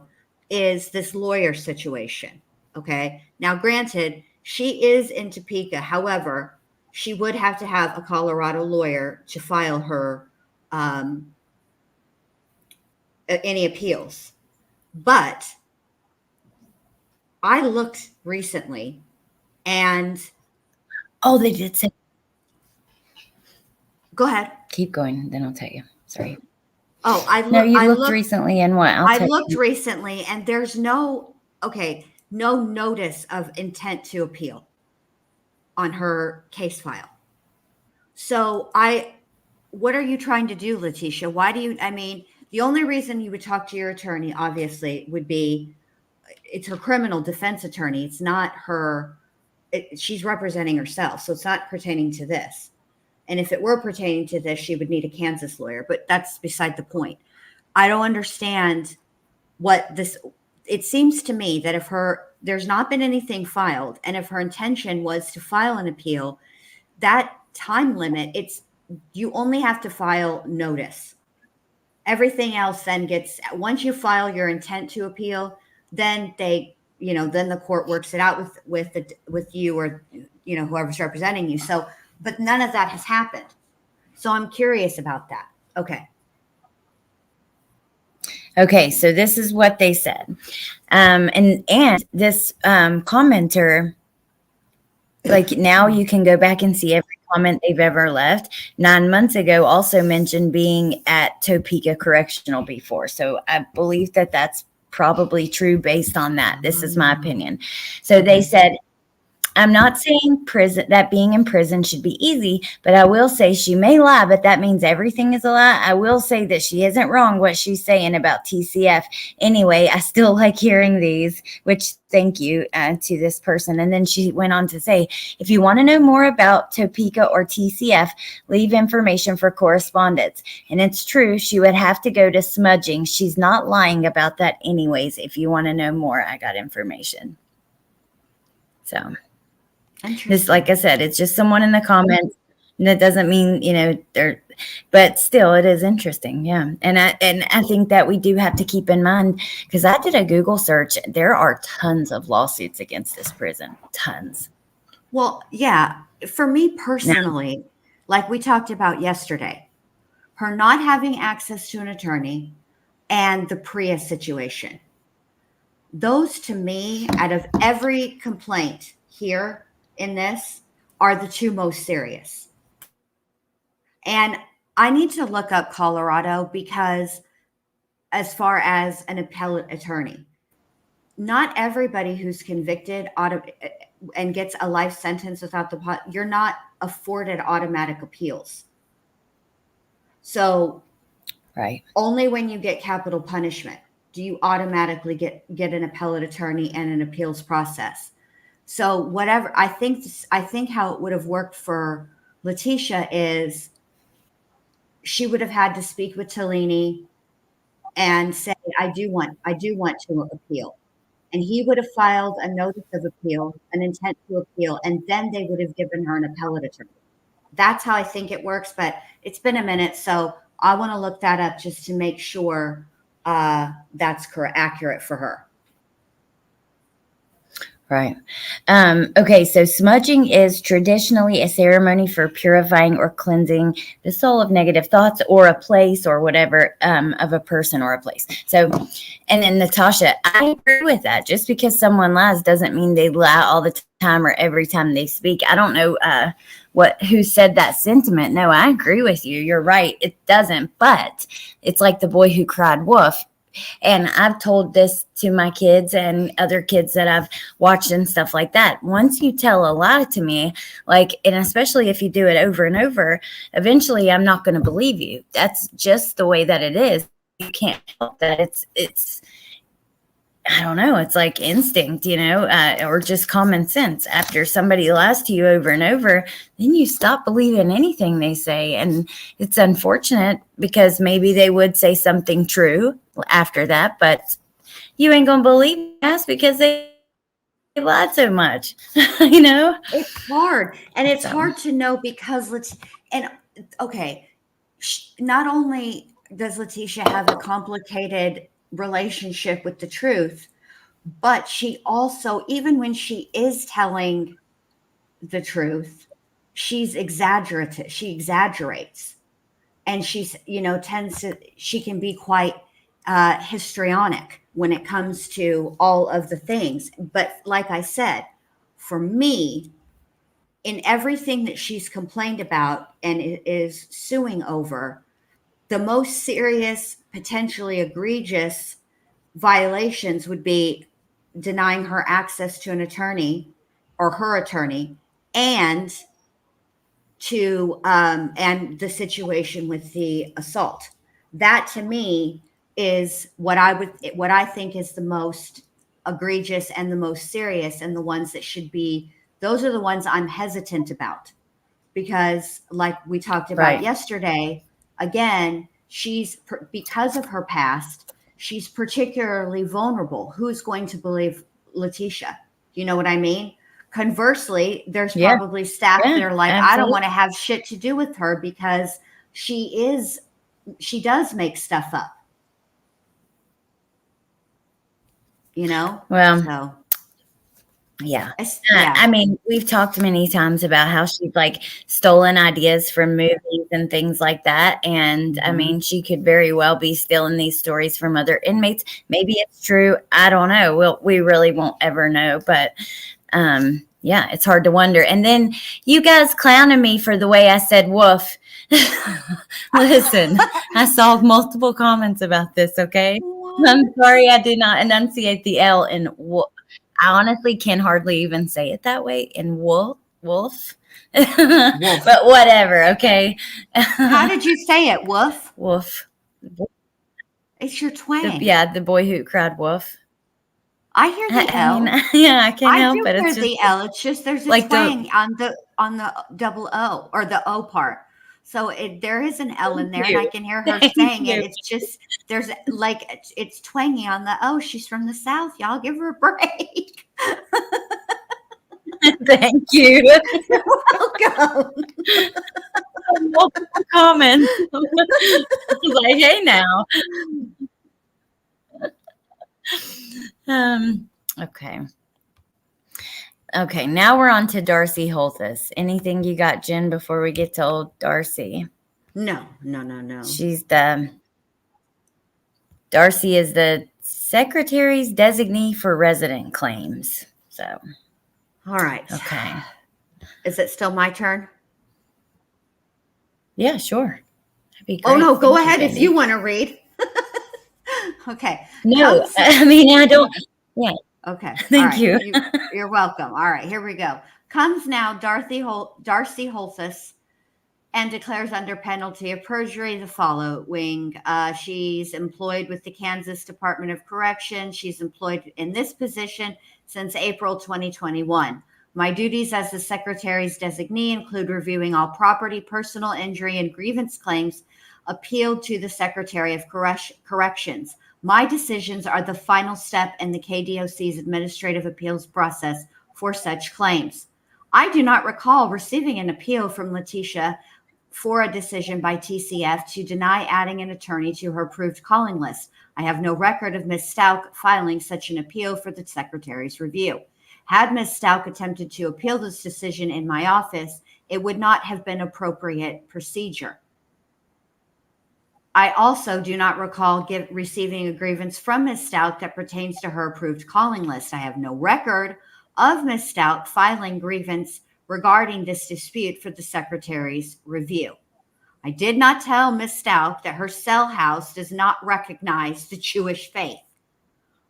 [SPEAKER 2] is this lawyer situation. Okay. Now, granted, she is in Topeka. However, she would have to have a Colorado lawyer to file her any appeals. But I looked recently, and
[SPEAKER 1] they did say.
[SPEAKER 2] Go ahead.
[SPEAKER 1] Keep going, then I'll tell you. Sorry.
[SPEAKER 2] Oh,
[SPEAKER 1] you looked recently, and what?
[SPEAKER 2] I looked recently, and there's no notice of intent to appeal on her case file. So what are you trying to do, Letecia? The only reason you would talk to your attorney, obviously, would be it's her criminal defense attorney. It's not her. She's representing herself. So it's not pertaining to this. And if it were pertaining to this, she would need a Kansas lawyer. But that's beside the point. I don't understand what this. it seems to me that if there's not been anything filed, and if her intention was to file an appeal, that time limit, you only have to file notice. Everything else then once you file your intent to appeal, then then the court works it out with you, or, whoever's representing you. So, but none of that has happened. So I'm curious about that.
[SPEAKER 1] Okay, so this is what they said. And this commenter, like, now you can go back and see every comment they've ever left. 9 months ago also mentioned being at Topeka Correctional before. So I believe that that's probably true based on that. This is my opinion. So they said, I'm not saying that being in prison should be easy, but I will say she may lie, but that means everything is a lie. I will say that she isn't wrong what she's saying about TCF. Anyway, I still like hearing these, which thank you to this person. And then she went on to say, if you want to know more about Topeka or TCF, leave information for correspondence. And it's true, she would have to go to smudging. She's not lying about that anyways. If you want to know more, I got information. So this, like I said, it's just someone in the comments. And that doesn't mean, but still it is interesting. Yeah. And I think that we do have to keep in mind, because I did a Google search. There are tons of lawsuits against this prison. Tons.
[SPEAKER 2] Well, yeah. For me personally, like we talked about yesterday, her not having access to an attorney and the Priya situation. Those, to me, out of every complaint here in this, are the two most serious. And I need to look up Colorado, because as far as an appellate attorney, not everybody who's convicted and gets a life sentence without you're not afforded automatic appeals. So
[SPEAKER 1] right,
[SPEAKER 2] only when you get capital punishment do you automatically get an appellate attorney and an appeals process. So whatever, I think how it would have worked for Letecia is she would have had to speak with Tellini and say, I do want to appeal. And he would have filed a notice of appeal, an intent to appeal, and then they would have given her an appellate attorney. That's how I think it works, but it's been a minute, so I want to look that up just to make sure that's accurate for her.
[SPEAKER 1] Right. Okay, so smudging is traditionally a ceremony for purifying or cleansing the soul of negative thoughts or a place or whatever, of a person or a place. So, and then Natasha, I agree with that. Just because someone lies doesn't mean they lie all the time or every time they speak. I don't know who said that sentiment. No, I agree with you. You're right. It doesn't, but it's like the boy who cried wolf. And I've told this to my kids and other kids that I've watched and stuff like that. Once you tell a lie to me, and especially if you do it over and over, eventually I'm not going to believe you. That's just the way that it is. You can't help that. It's I don't know. It's like instinct, or just common sense. After somebody lies to you over and over, then you stop believing anything they say. And it's unfortunate, because maybe they would say something true after that, but you ain't going to believe us because they lied so much,
[SPEAKER 2] It's hard. And it's hard to know, because not only does Letecia have a complicated relationship with the truth, but she also, even when she is telling the truth, she exaggerates, and she can be quite histrionic when it comes to all of the things. But like I said, for me, in everything that she's complained about and is suing over, the most serious, potentially egregious violations would be denying her access to an attorney or her attorney, and and the situation with the assault. That, to me, is what I think is the most egregious and the most serious, and the ones that should be. Those are the ones I'm hesitant about, because, like we talked about yesterday, again, because of her past, she's particularly vulnerable. Who's going to believe Letecia? You know what I mean? Conversely, there's probably staff that are like, absolutely. I don't want to have shit to do with her because she does make stuff up. You know?
[SPEAKER 1] Well,
[SPEAKER 2] so.
[SPEAKER 1] Yeah. I mean, we've talked many times about how she's like stolen ideas from movies and things like that. And I mean, she could very well be stealing these stories from other inmates. Maybe it's true. I don't know. We really won't ever know. But yeah, it's hard to wonder. And then you guys clowning me for the way I said woof. Listen, I saw multiple comments about this. Okay. What? I'm sorry I did not enunciate the L in woof. I honestly can hardly even say it that way in wolf. But whatever, okay.
[SPEAKER 2] How did you say it? Woof?
[SPEAKER 1] Woof.
[SPEAKER 2] It's your twang.
[SPEAKER 1] The boy who cried woof.
[SPEAKER 2] I hear the L.
[SPEAKER 1] I can't help it.
[SPEAKER 2] I do hear the L. It's just there's a like twang on the double O or the O part. So there is an L in there, and I can hear her saying it. It's just there's like it's twangy on the O. She's from the South. Y'all give her a break.
[SPEAKER 1] Thank you.
[SPEAKER 2] You're welcome.
[SPEAKER 1] Multiple comments. I was like, hey now. Okay, now we're on to Darcie Holthaus. Anything you got, Jenn, before we get to old Darcie?
[SPEAKER 2] No.
[SPEAKER 1] She's Darcie is the secretary's designee for resident claims. So,
[SPEAKER 2] all right.
[SPEAKER 1] Okay.
[SPEAKER 2] Is it still my turn?
[SPEAKER 1] Yeah, sure. That'd be great.
[SPEAKER 2] Oh no, go ahead if you want to read. Okay.
[SPEAKER 1] No, I mean I don't. Yeah.
[SPEAKER 2] Okay.
[SPEAKER 1] Thank you.
[SPEAKER 2] You're welcome. All right, here we go. Comes now Darcie Holthaus and declares under penalty of perjury the following. She's employed with the Kansas Department of Correction. She's employed in this position since April 2021. My duties as the secretary's designee include reviewing all property, personal injury, and grievance claims appealed to the Secretary of Corrections. My decisions are the final step in the KDOC's administrative appeals process for such claims. I do not recall receiving an appeal from Letecia for a decision by TCF to deny adding an attorney to her approved calling list. I have no record of Ms. Stauch filing such an appeal for the Secretary's review. Had Ms. Stauch attempted to appeal this decision in my office, it would not have been appropriate procedure. I also do not recall receiving a grievance from Ms. Stauch that pertains to her approved calling list. I have no record of Ms. Stauch filing grievance regarding this dispute for the Secretary's review. I did not tell Ms. Stauch that her cell house does not recognize the Jewish faith.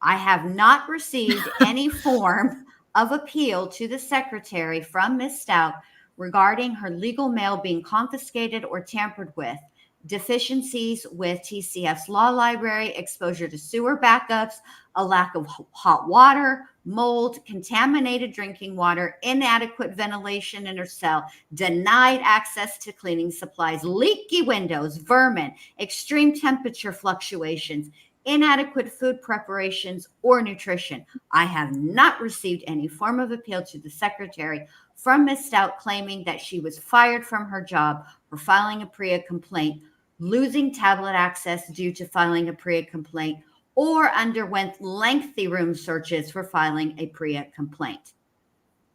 [SPEAKER 2] I have not received any form of appeal to the Secretary from Ms. Stauch regarding her legal mail being confiscated or tampered with, deficiencies with TCF's law library, exposure to sewer backups, a lack of hot water, mold, contaminated drinking water, inadequate ventilation in her cell, denied access to cleaning supplies, leaky windows, vermin, extreme temperature fluctuations, inadequate food preparations, or nutrition. I have not received any form of appeal to the Secretary from Ms. Stauch claiming that she was fired from her job for filing a PREA complaint, losing tablet access due to filing a PREA complaint, or underwent lengthy room searches for filing a PREA complaint.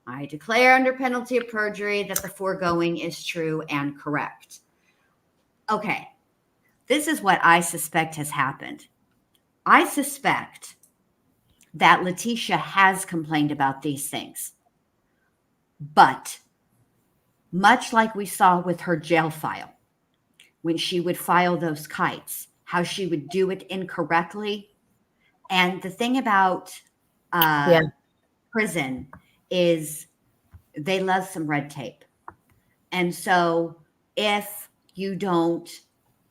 [SPEAKER 2] I declare under penalty of perjury that the foregoing is true and correct. Okay, this is what I suspect has happened. I suspect that Letecia has complained about these things, but much like we saw with her jail file, when she would file those kites, how she would do it incorrectly. And the thing about prison is they love some red tape. And so if you don't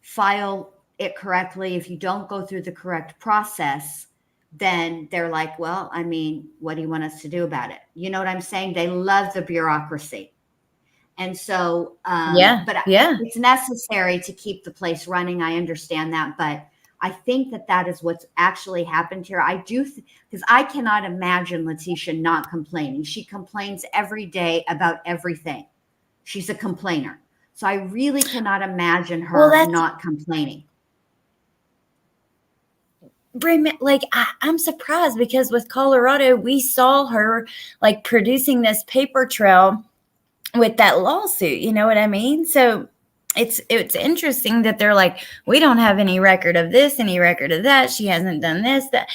[SPEAKER 2] file it correctly, if you don't go through the correct process, then they're like, well, I mean, what do you want us to do about it? You know what I'm saying? They love the bureaucracy. And so, it's necessary to keep the place running. I understand that, but I think that is what's actually happened here. I do, because I cannot imagine Letecia not complaining. She complains every day about everything. She's a complainer. So I really cannot imagine her not complaining.
[SPEAKER 1] Like, I'm surprised because with Colorado, we saw her like producing this paper trail with that lawsuit. You know what I mean? So it's interesting that they're like, we don't have any record of this, any record of that. She hasn't done this, that,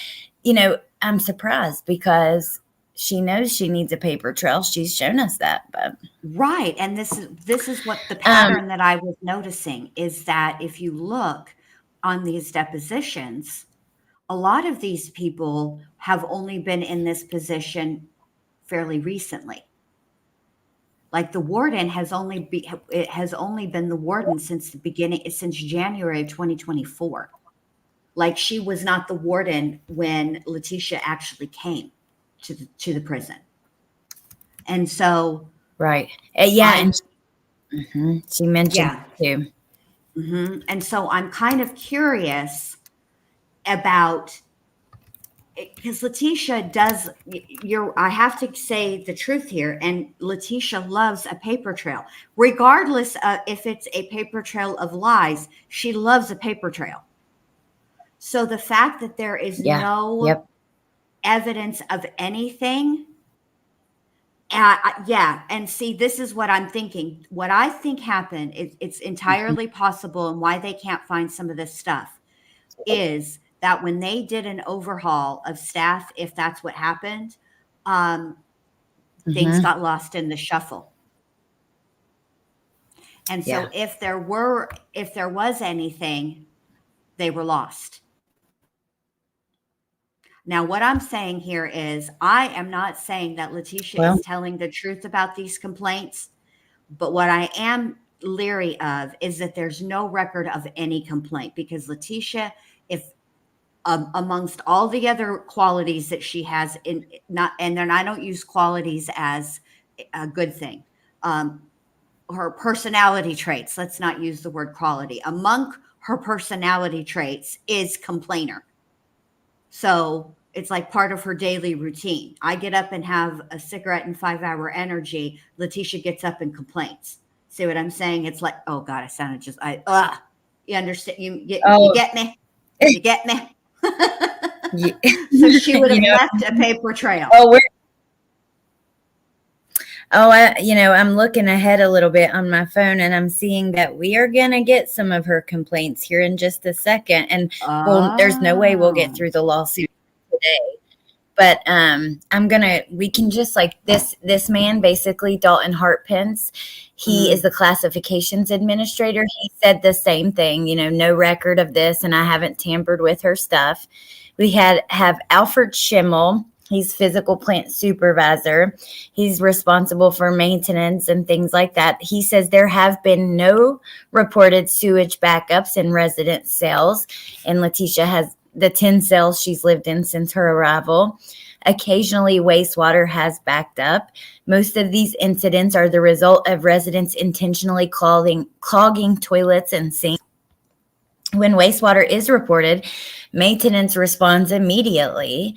[SPEAKER 1] you know. I'm surprised because she knows she needs a paper trail. She's shown us that. But
[SPEAKER 2] right. And this is what the pattern that I was noticing is that if you look on these depositions, a lot of these people have only been in this position fairly recently. Like the warden has only been the warden since January of 2024. Like she was not the warden when Letecia actually came to the prison. And so,
[SPEAKER 1] right. Yeah. She mentioned too.
[SPEAKER 2] And so I'm kind of curious about, because Letecia does, I have to say the truth here, and Letecia loves a paper trail. Regardless of if it's a paper trail of lies, she loves a paper trail. So the fact that there is no evidence of anything, and see, this is what I'm thinking. What I think happened, it's entirely possible, and why they can't find some of this stuff is that when they did an overhaul of staff, if that's what happened, things got lost in the shuffle. And so if there was anything, they were lost. Now, what I'm saying here is I am not saying that Letecia is telling the truth about these complaints, but what I am leery of is that there's no record of any complaint, because Letecia, if amongst all the other qualities that she has, and then I don't use qualities as a good thing, her personality traits, let's not use the word quality, among her personality traits is complainer. So it's like part of her daily routine. I get up and have a cigarette and 5-hour energy. Letecia gets up and complains. See what I'm saying? It's like, oh God, I sounded just, you understand? You get me? You get me? So she would have left a paper trail.
[SPEAKER 1] I'm looking ahead a little bit on my phone, and I'm seeing that we are going to get some of her complaints here in just a second. And there's no way we'll get through the lawsuit today. But we can just like this man, basically Dalton Hartpence, he is the classifications administrator. He said the same thing, no record of this, and I haven't tampered with her stuff. We have Alfred Schimmel. He's physical plant supervisor. He's responsible for maintenance and things like that. He says there have been no reported sewage backups in resident cells, and Letecia has the 10 cells she's lived in since her arrival. Occasionally, wastewater has backed up. Most of these incidents are the result of residents intentionally clogging toilets and sinks. When wastewater is reported, maintenance responds immediately.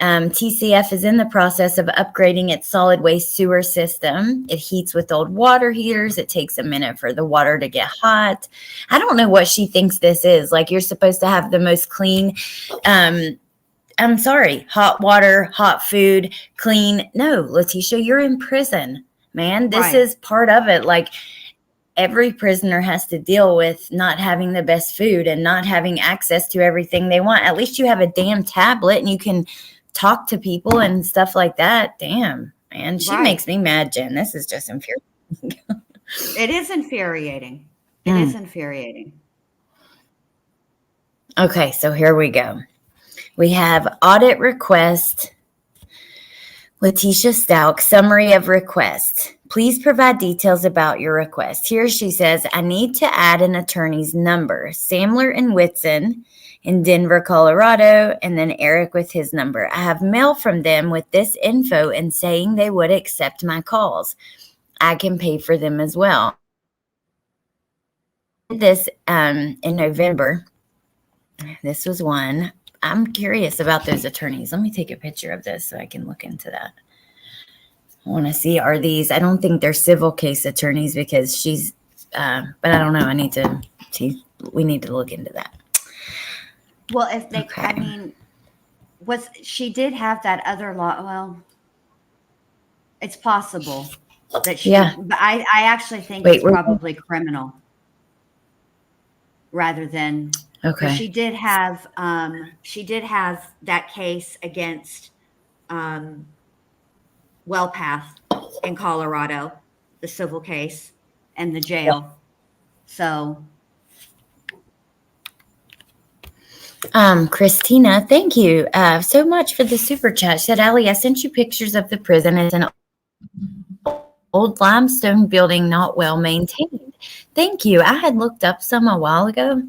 [SPEAKER 1] TCF is in the process of upgrading its solid waste sewer system. It heats with old water heaters. It takes a minute for the water to get hot. I don't know what she thinks this is. Like, you're supposed to have the most clean, hot water, hot food, clean. No, Letecia, you're in prison, man. This is part of it. Like, every prisoner has to deal with not having the best food and not having access to everything they want. At least you have a damn tablet and you can talk to people and stuff like that. Damn, man. She makes me mad, Jen. This is just infuriating.
[SPEAKER 2] It is infuriating. It is infuriating.
[SPEAKER 1] Okay, so here we go. We have audit request. Letecia Stauch, summary of request. Please provide details about your request. Here she says, I need to add an attorney's number, Samler and Whitson in Denver, Colorado, and then Eric with his number. I have mail from them with this info and saying they would accept my calls. I can pay for them as well. This in November. This was one. I'm curious about those attorneys. Let me take a picture of this so I can look into that. I want to see, are these, I don't think they're civil case attorneys because she's, but I don't know. I need to see. We need to look into that.
[SPEAKER 2] Well, if they,
[SPEAKER 1] Okay.
[SPEAKER 2] I mean, she did have that other law. Well, it's possible that she,
[SPEAKER 1] Yeah.
[SPEAKER 2] but I actually think
[SPEAKER 1] Wait,
[SPEAKER 2] it's probably criminal rather than,
[SPEAKER 1] okay.
[SPEAKER 2] she did have that case against, Wellpath in Colorado, the civil case and the jail. So,
[SPEAKER 1] Christina, thank you so much for the super chat. She said, Allie, I sent you pictures of the prison. It's an old limestone building, not well maintained. Thank you. I had looked up some a while ago,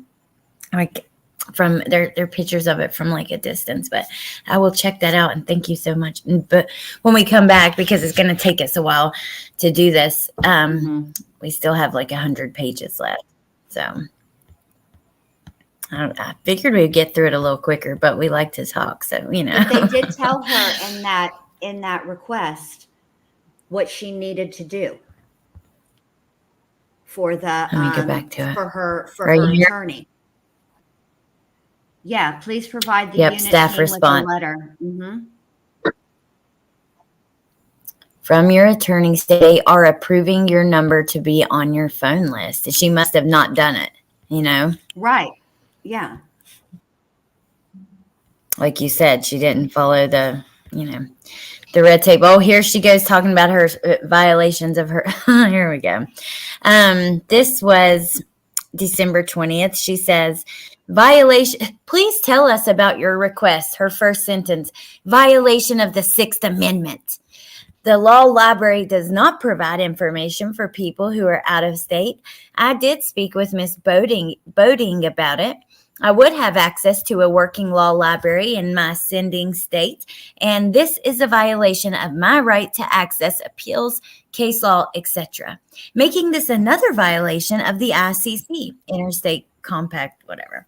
[SPEAKER 1] like from their pictures of it from like a distance, but I will check that out. And thank you so much. But when we come back, because it's going to take us a while to do this, we still have like 100 pages left. So I figured we'd get through it a little quicker, but we like to talk. So, you know,
[SPEAKER 2] but they did tell her in that request what she needed to do for the,
[SPEAKER 1] let me go back to it.
[SPEAKER 2] for her
[SPEAKER 1] Right here.
[SPEAKER 2] attorney. Yeah, please provide the
[SPEAKER 1] Yep,
[SPEAKER 2] unit
[SPEAKER 1] staff
[SPEAKER 2] team
[SPEAKER 1] response.
[SPEAKER 2] with a letter.
[SPEAKER 1] From your attorney, they are approving your number to be on your phone list. She must have not done it, you know?
[SPEAKER 2] Right. Yeah.
[SPEAKER 1] Like you said, she didn't follow the, you know, the red tape. Oh, here she goes talking about her violations of her. Here we go. This was December 20th. She says, violation. Please tell us about your request. Her first sentence, violation of the 6th Amendment. The law library does not provide information for people who are out of state. I did speak with Miss Boating about it. I would have access to a working law library in my sending state, and this is a violation of my right to access appeals, case law, etc., making this another violation of the ICC, Interstate Compact, whatever.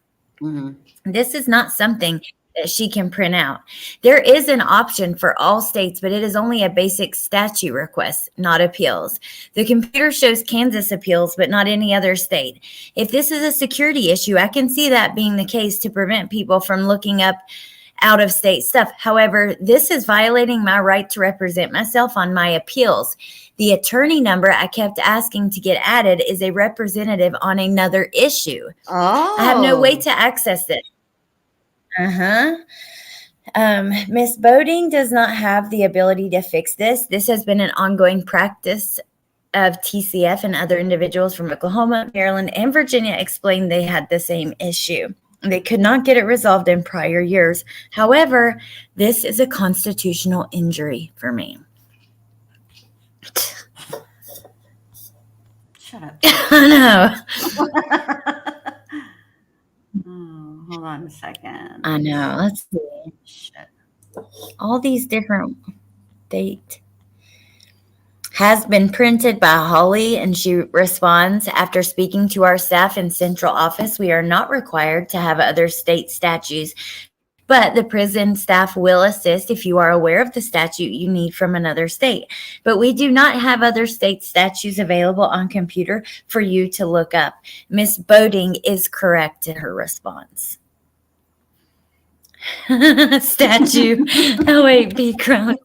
[SPEAKER 1] This is not something that she can print out. There is an option for all states, but it is only a basic statute request, not appeals. The computer shows Kansas appeals, but not any other state. If this is a security issue, I can see that being the case to prevent people from looking up out of state stuff. However, this is violating my right to represent myself on my appeals. The attorney number I kept asking to get added is a representative on another issue.
[SPEAKER 2] Oh.
[SPEAKER 1] I have no way to access this. Miss Boating does not have the ability to fix this. This has been an ongoing practice of TCF, and other individuals from Oklahoma, Maryland, and Virginia explained they had the same issue. They could not get it resolved in prior years. However, this is a constitutional injury for me.
[SPEAKER 2] Shut up.
[SPEAKER 1] I know.
[SPEAKER 2] Hold on a second.
[SPEAKER 1] I know. Let's see.
[SPEAKER 2] Shit.
[SPEAKER 1] All these different dates. Has been printed by Holly, and she responds, after speaking to our staff in central office, we are not required to have other state statutes, but the prison staff will assist if you are aware of the statute you need from another state. But we do not have other state statutes available on computer for you to look up. Miss Boating is correct in her response. Statue. Oh, wait, B. Crone.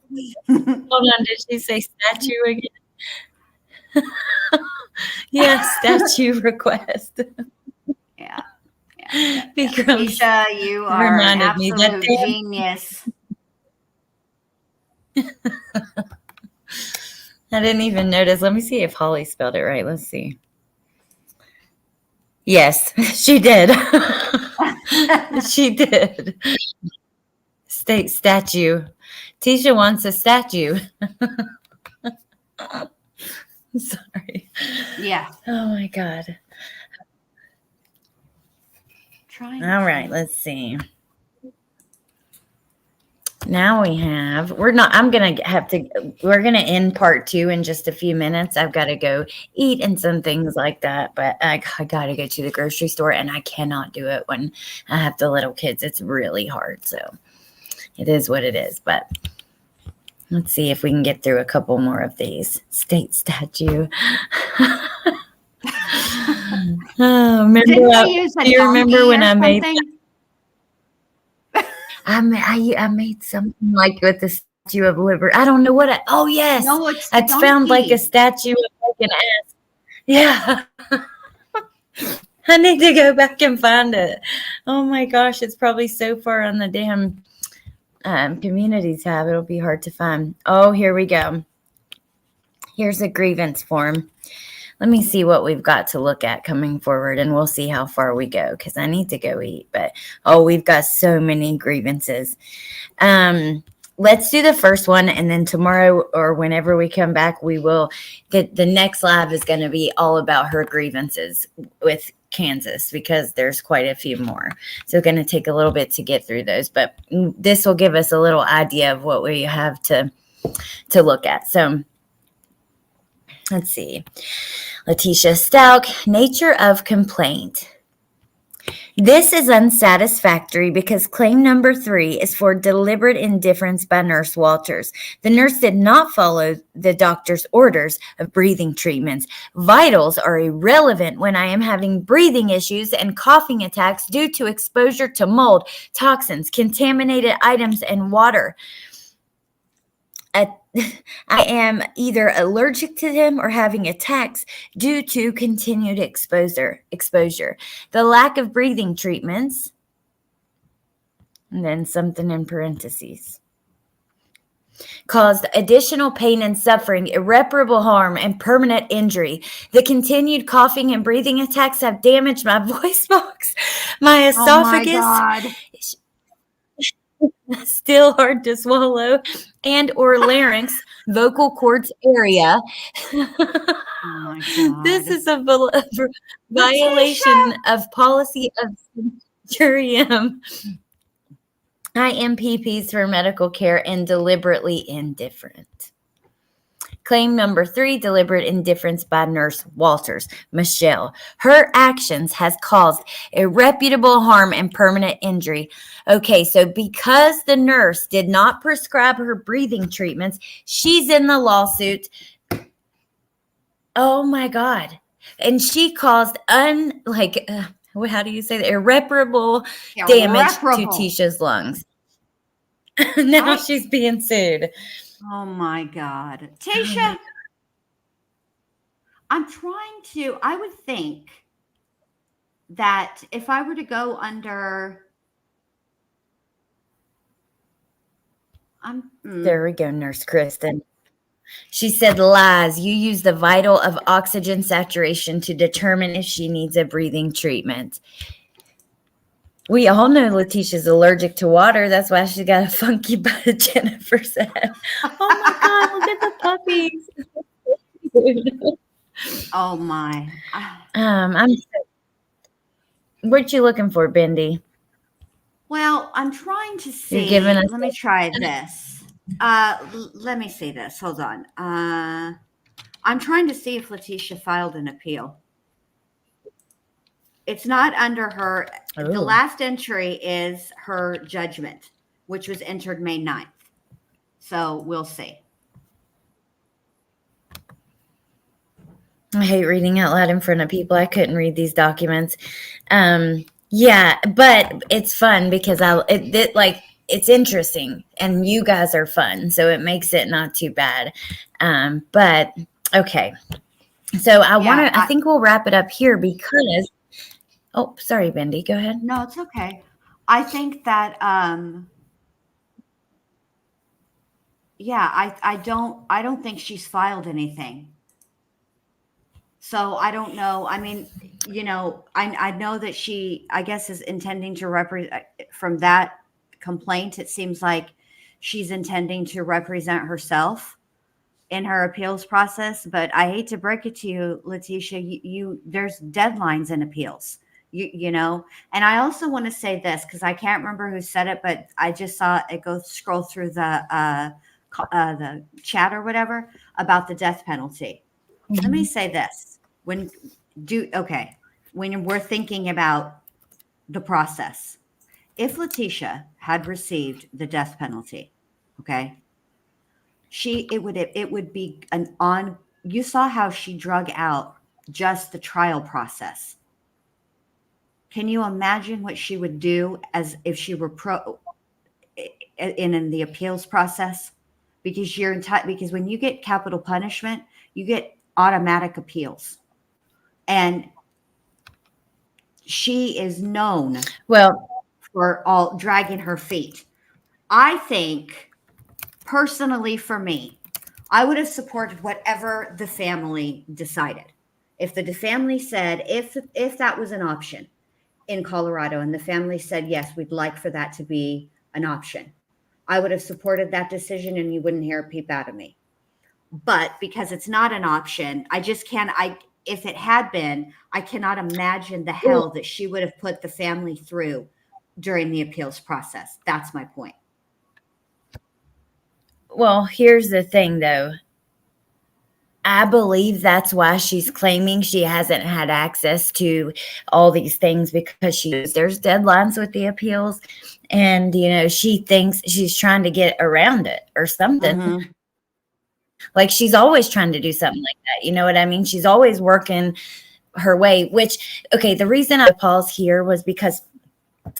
[SPEAKER 1] Hold on, did she say statue again? Yeah, statue request.
[SPEAKER 2] Yeah.
[SPEAKER 1] Letecia,
[SPEAKER 2] you are an absolute genius.
[SPEAKER 1] I didn't even notice. Let me see if Holly spelled it right. Let's see. Yes, she did. She did. State statue. Tisha wants a statue. Sorry.
[SPEAKER 2] Yeah.
[SPEAKER 1] Oh my God. All right, let's see. Now we're going to end part 2 in just a few minutes. I've got to go eat and some things like that, but I got to go to the grocery store, and I cannot do it when I have the little kids. It's really hard. So it is what it is, but let's see if we can get through a couple more of these. State statue. Do you remember when I made I made something like with the Statue of Liberty. I don't know what oh yes.
[SPEAKER 2] No, it's
[SPEAKER 1] I found like a statue of like an ass. Yeah. I need to go back and find it. Oh my gosh, it's probably so far on the damn community tab. It'll be hard to find. Oh, here we go. Here's a grievance form. Let me see what we've got to look at coming forward, and we'll see how far we go because I need to go eat. But, we've got so many grievances. Let's do the first one, and then tomorrow or whenever we come back, we will – the next live is going to be all about her grievances with Kansas because there's quite a few more. So it's going to take a little bit to get through those. But this will give us a little idea of what we have to look at. So let's see. Letecia Stauch, nature of complaint. This is unsatisfactory because claim number 3 is for deliberate indifference by Nurse Walters. The nurse did not follow the doctor's orders of breathing treatments. Vitals are irrelevant when I am having breathing issues and coughing attacks due to exposure to mold, toxins, contaminated items, and water. I am either allergic to them or having attacks due to continued exposure. The lack of breathing treatments, and then something in parentheses, caused additional pain and suffering, irreparable harm, and permanent injury. The continued coughing and breathing attacks have damaged my voice box, my esophagus.
[SPEAKER 2] Oh my God.
[SPEAKER 1] Still hard to swallow, and or larynx, vocal cords area.
[SPEAKER 2] Oh my God.
[SPEAKER 1] This is a violation of policy of Centurium. IMPPs for medical care and deliberately indifferent. Claim number 3, deliberate indifference by Nurse Walters, Michelle. Her actions has caused irreparable harm and permanent injury. Okay, so because the nurse did not prescribe her breathing treatments, she's in the lawsuit. Oh my God. And she caused how do you say that? Irreparable damage to Tisha's lungs. Now she's being sued.
[SPEAKER 2] Oh my God. Tisha, I would think that if I were to go under,
[SPEAKER 1] there we go, Nurse Kristen. She said lies. You use the vital of oxygen saturation to determine if she needs a breathing treatment. We all know Letecia's allergic to water. That's why she got a funky butt, Jennifer said. Oh my God, look at the puppies.
[SPEAKER 2] Oh my.
[SPEAKER 1] What you looking for, Bendy?
[SPEAKER 2] Well, I'm trying to see. Let me try this. Let me see this. Hold on. I'm trying to see if Letecia filed an appeal. It's not under her. Oh. The last entry is her judgment, which was entered May 9th. So we'll see.
[SPEAKER 1] I hate reading out loud in front of people. I couldn't read these documents. Yeah, but it's fun because it's interesting and you guys are fun. So it makes it not too bad. But okay. So I think we'll wrap it up here because, oh, sorry, Bendy, go ahead.
[SPEAKER 2] No, it's okay. I think that, I don't think she's filed anything. So I don't know. I mean, I know that she, I guess, is intending to represent from that complaint. It seems like she's intending to represent herself in her appeals process. But I hate to break it to you, Letecia, there's deadlines in appeals. you know. And I also want to say this because I can't remember who said it, but I just saw it go scroll through the chat or whatever about the death penalty. Let me say this: when we're thinking about the process, if Letecia had received the death penalty, okay, it would be an on. You saw how she drug out just the trial process. Can you imagine what she would do as if she were in the appeals process? Because because when you get capital punishment, you get automatic appeals, and she is known for all dragging her feet. I think personally, for me, I would have supported whatever the family decided. If the family said, if that was an option in Colorado and the family said, yes, we'd like for that to be an option, I would have supported that decision and you wouldn't hear a peep out of me. But because it's not an option, I just can't, if it had been, I cannot imagine the hell that she would have put the family through during the appeals process. That's my point.
[SPEAKER 1] Well, here's the thing, though. I believe that's why she's claiming she hasn't had access to all these things, because there's deadlines with the appeals, and she thinks she's trying to get around it or something.
[SPEAKER 2] Mm-hmm.
[SPEAKER 1] Like she's always trying to do something like that. You know what I mean? She's always working her way. Which, okay, the reason I pause here was because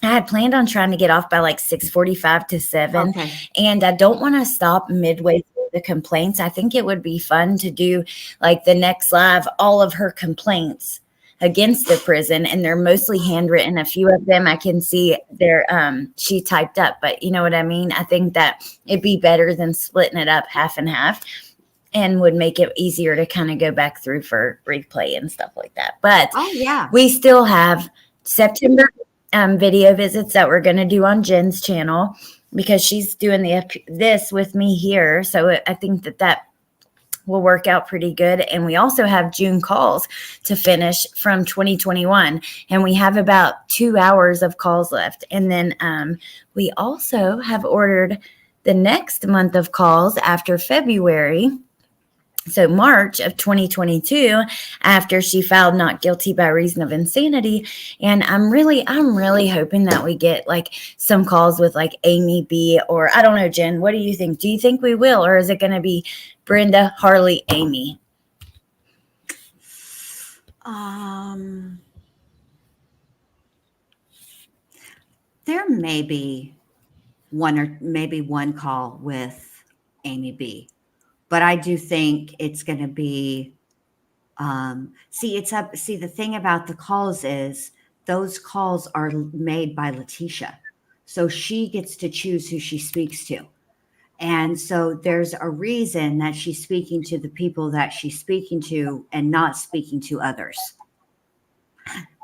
[SPEAKER 1] I had planned on trying to get off by like 6:45 to 7.
[SPEAKER 2] Okay.
[SPEAKER 1] And I don't want to stop midway through the complaints. I think it would be fun to do like the next live, all of her complaints against the prison. And they're mostly handwritten. A few of them I can see she typed up, but you know what I mean? I think that it'd be better than splitting it up half and half, and would make it easier to kind of go back through for replay and stuff like that. But we still have September video visits that we're going to do on Jenn's channel, because she's doing this with me here. So I think that will work out pretty good. And we also have June calls to finish from 2021. And we have about 2 hours of calls left. And then we also have ordered the next month of calls after February. So March of 2022, after she filed not guilty by reason of insanity. And I'm really hoping that we get like some calls with like Amy B, or I don't know, Jenn, what do you think? Do you think we will, or is it going to be Brenda, Harley, Amy?
[SPEAKER 2] There may be one call with Amy B. But I do think it's going to be, the thing about the calls is those calls are made by Letecia. So she gets to choose who she speaks to. And so there's a reason that she's speaking to the people that she's speaking to and not speaking to others.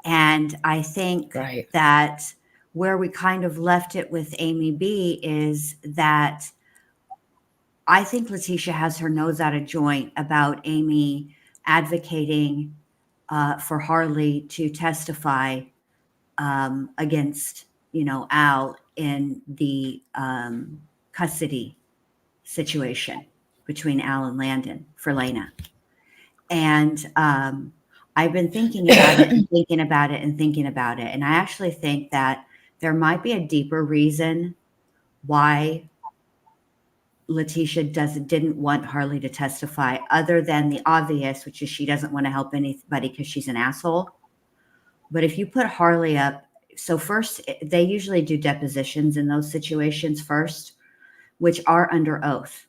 [SPEAKER 2] And I think that where we kind of left it with Amy B is that I think Letecia has her nose out of joint about Amy advocating for Harley to testify against, Al in the custody situation between Al and Landon for Lena. And I've been thinking about it and thinking about it and thinking about it. And I actually think that there might be a deeper reason why Letecia didn't want Harley to testify, other than the obvious, which is she doesn't want to help anybody because she's an asshole. But if you put Harley up, so first, they usually do depositions in those situations first, which are under oath.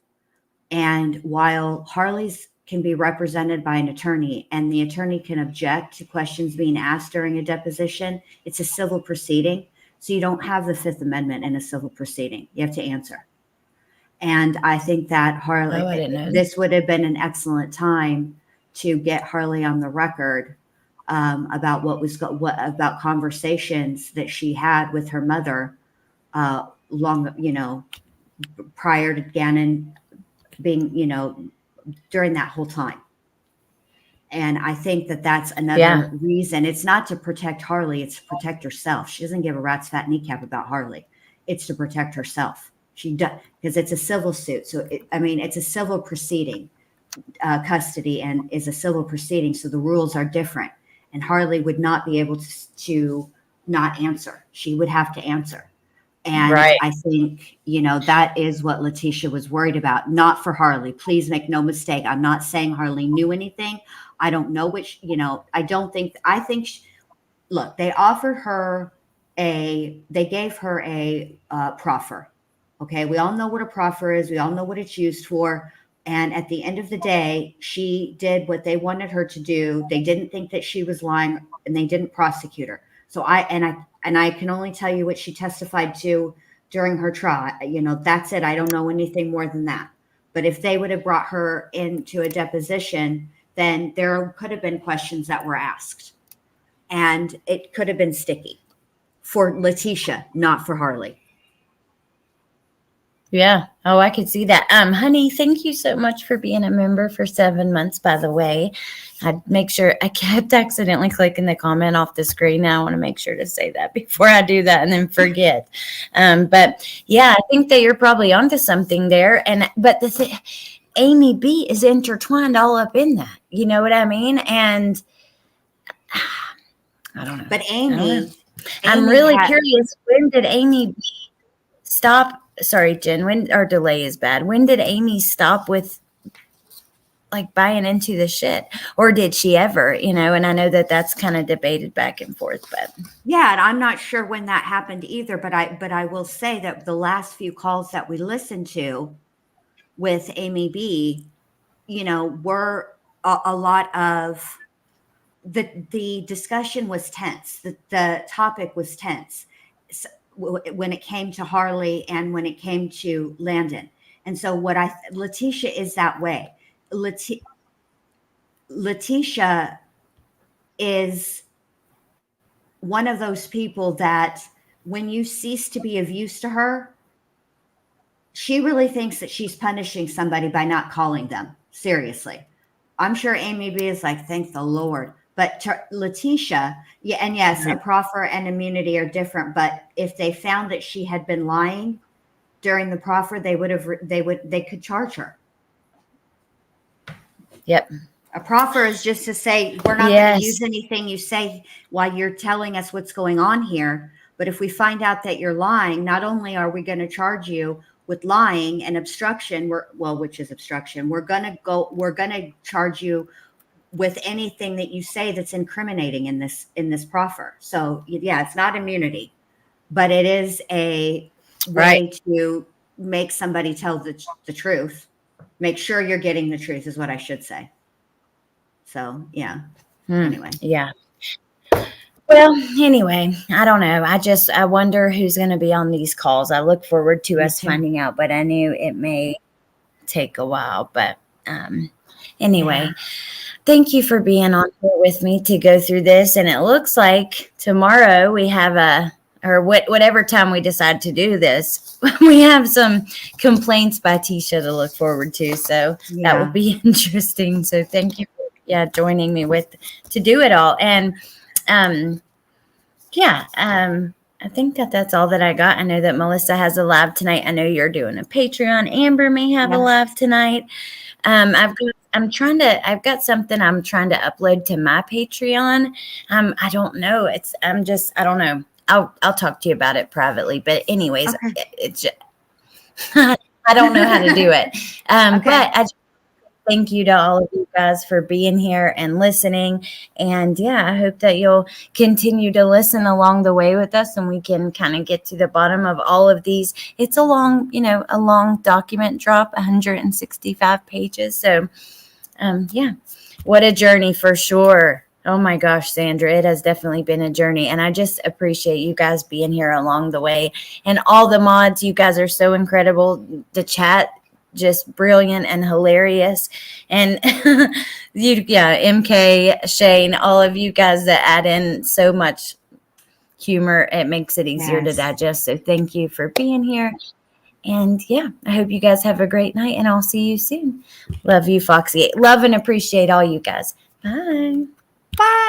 [SPEAKER 2] And while Harley's can be represented by an attorney, and the attorney can object to questions being asked during a deposition, it's a civil proceeding. So you don't have the Fifth Amendment in a civil proceeding. You have to answer. And I think that this would have been an excellent time to get Harley on the record about about conversations that she had with her mother prior to Gannon being, during that whole time. And I think that that's another reason. It's not to protect Harley. It's to protect herself. She doesn't give a rat's fat kneecap about Harley. It's to protect herself. She does, because it's a civil suit. So, it's a civil proceeding. Custody and is a civil proceeding. So the rules are different. And Harley would not be able to not answer. She would have to answer. And I think, that is what Letecia was worried about. Not for Harley. Please make no mistake. I'm not saying Harley knew anything. I don't know which, look, they offered her they gave her a proffer. Okay. We all know what a proffer is. We all know what it's used for. And at the end of the day, she did what they wanted her to do. They didn't think that she was lying, and they didn't prosecute her. So I can only tell you what she testified to during her trial. That's it. I don't know anything more than that. But if they would have brought her into a deposition, then there could have been questions that were asked. And it could have been sticky for Letecia, not for Harley.
[SPEAKER 1] Yeah. Oh, I could see that. Honey, thank you so much for being a member for 7 months, by the way. I'd make sure I kept accidentally clicking the comment off the screen. Now I want to make sure to say that before I do that and then forget. But yeah, I think that you're probably onto something there. But Amy B is intertwined all up in that. You know what I mean? And I don't know.
[SPEAKER 2] But Amy
[SPEAKER 1] I'm really curious. When did Amy B stop? Sorry, Jen, our delay is bad. When did Amy stop with buying into the shit? Or did she ever, and I know that that's kind of debated back and forth, but.
[SPEAKER 2] Yeah. And I'm not sure when that happened either, but I will say that the last few calls that we listened to with Amy B, were a lot of the discussion was tense. The topic was tense. When it came to Harley and when it came to Landon. And so Letecia is that way. Letecia is one of those people that when you cease to be of use to her, she really thinks that she's punishing somebody by not calling them. Seriously. I'm sure Amy B is like, thank the Lord. But Letecia, and yes, a proffer and immunity are different. But if they found that she had been lying during the proffer, they could charge her.
[SPEAKER 1] Yep.
[SPEAKER 2] A proffer is just to say, we're not going to use anything you say while you're telling us what's going on here. But if we find out that you're lying, not only are we going to charge you with lying and obstruction, which is obstruction, we're going to charge you with anything that you say that's incriminating in this proffer. So yeah, it's not immunity, but it is a way to make somebody tell the truth. Make sure you're getting the truth is what I should say. So yeah. Anyway.
[SPEAKER 1] Yeah. Well, anyway, I don't know. I wonder who's going to be on these calls. I look forward to us finding out, but I knew it may take a while, but anyway. Yeah. Thank you for being on here with me to go through this. And it looks like tomorrow we have whatever time we decide to do this, we have some complaints by Tisha to look forward to. So that will be interesting. So thank you for joining me to do it all. And I think that's all that I got. I know that Melissa has a live tonight. I know you're doing a Patreon. Amber may have a live tonight. I've got something I'm trying to upload to my Patreon. I don't know. I don't know. I'll talk to you about it privately. But anyways, it's just, I don't know how to do it. But I just thank you to all of you guys for being here and listening. And I hope that you'll continue to listen along the way with us and we can kind of get to the bottom of all of these. It's a long document drop, 165 pages. So, what a journey for sure. Oh my gosh, Sandra, it has definitely been a journey. And I just appreciate you guys being here along the way. And all the mods, you guys are so incredible. The chat, just brilliant and hilarious. And MK, Shane, all of you guys that add in so much humor, it makes it easier to digest. So thank you for being here. And I hope you guys have a great night and I'll see you soon. Love you, Foxy. Love and appreciate all you guys. Bye.
[SPEAKER 2] Bye.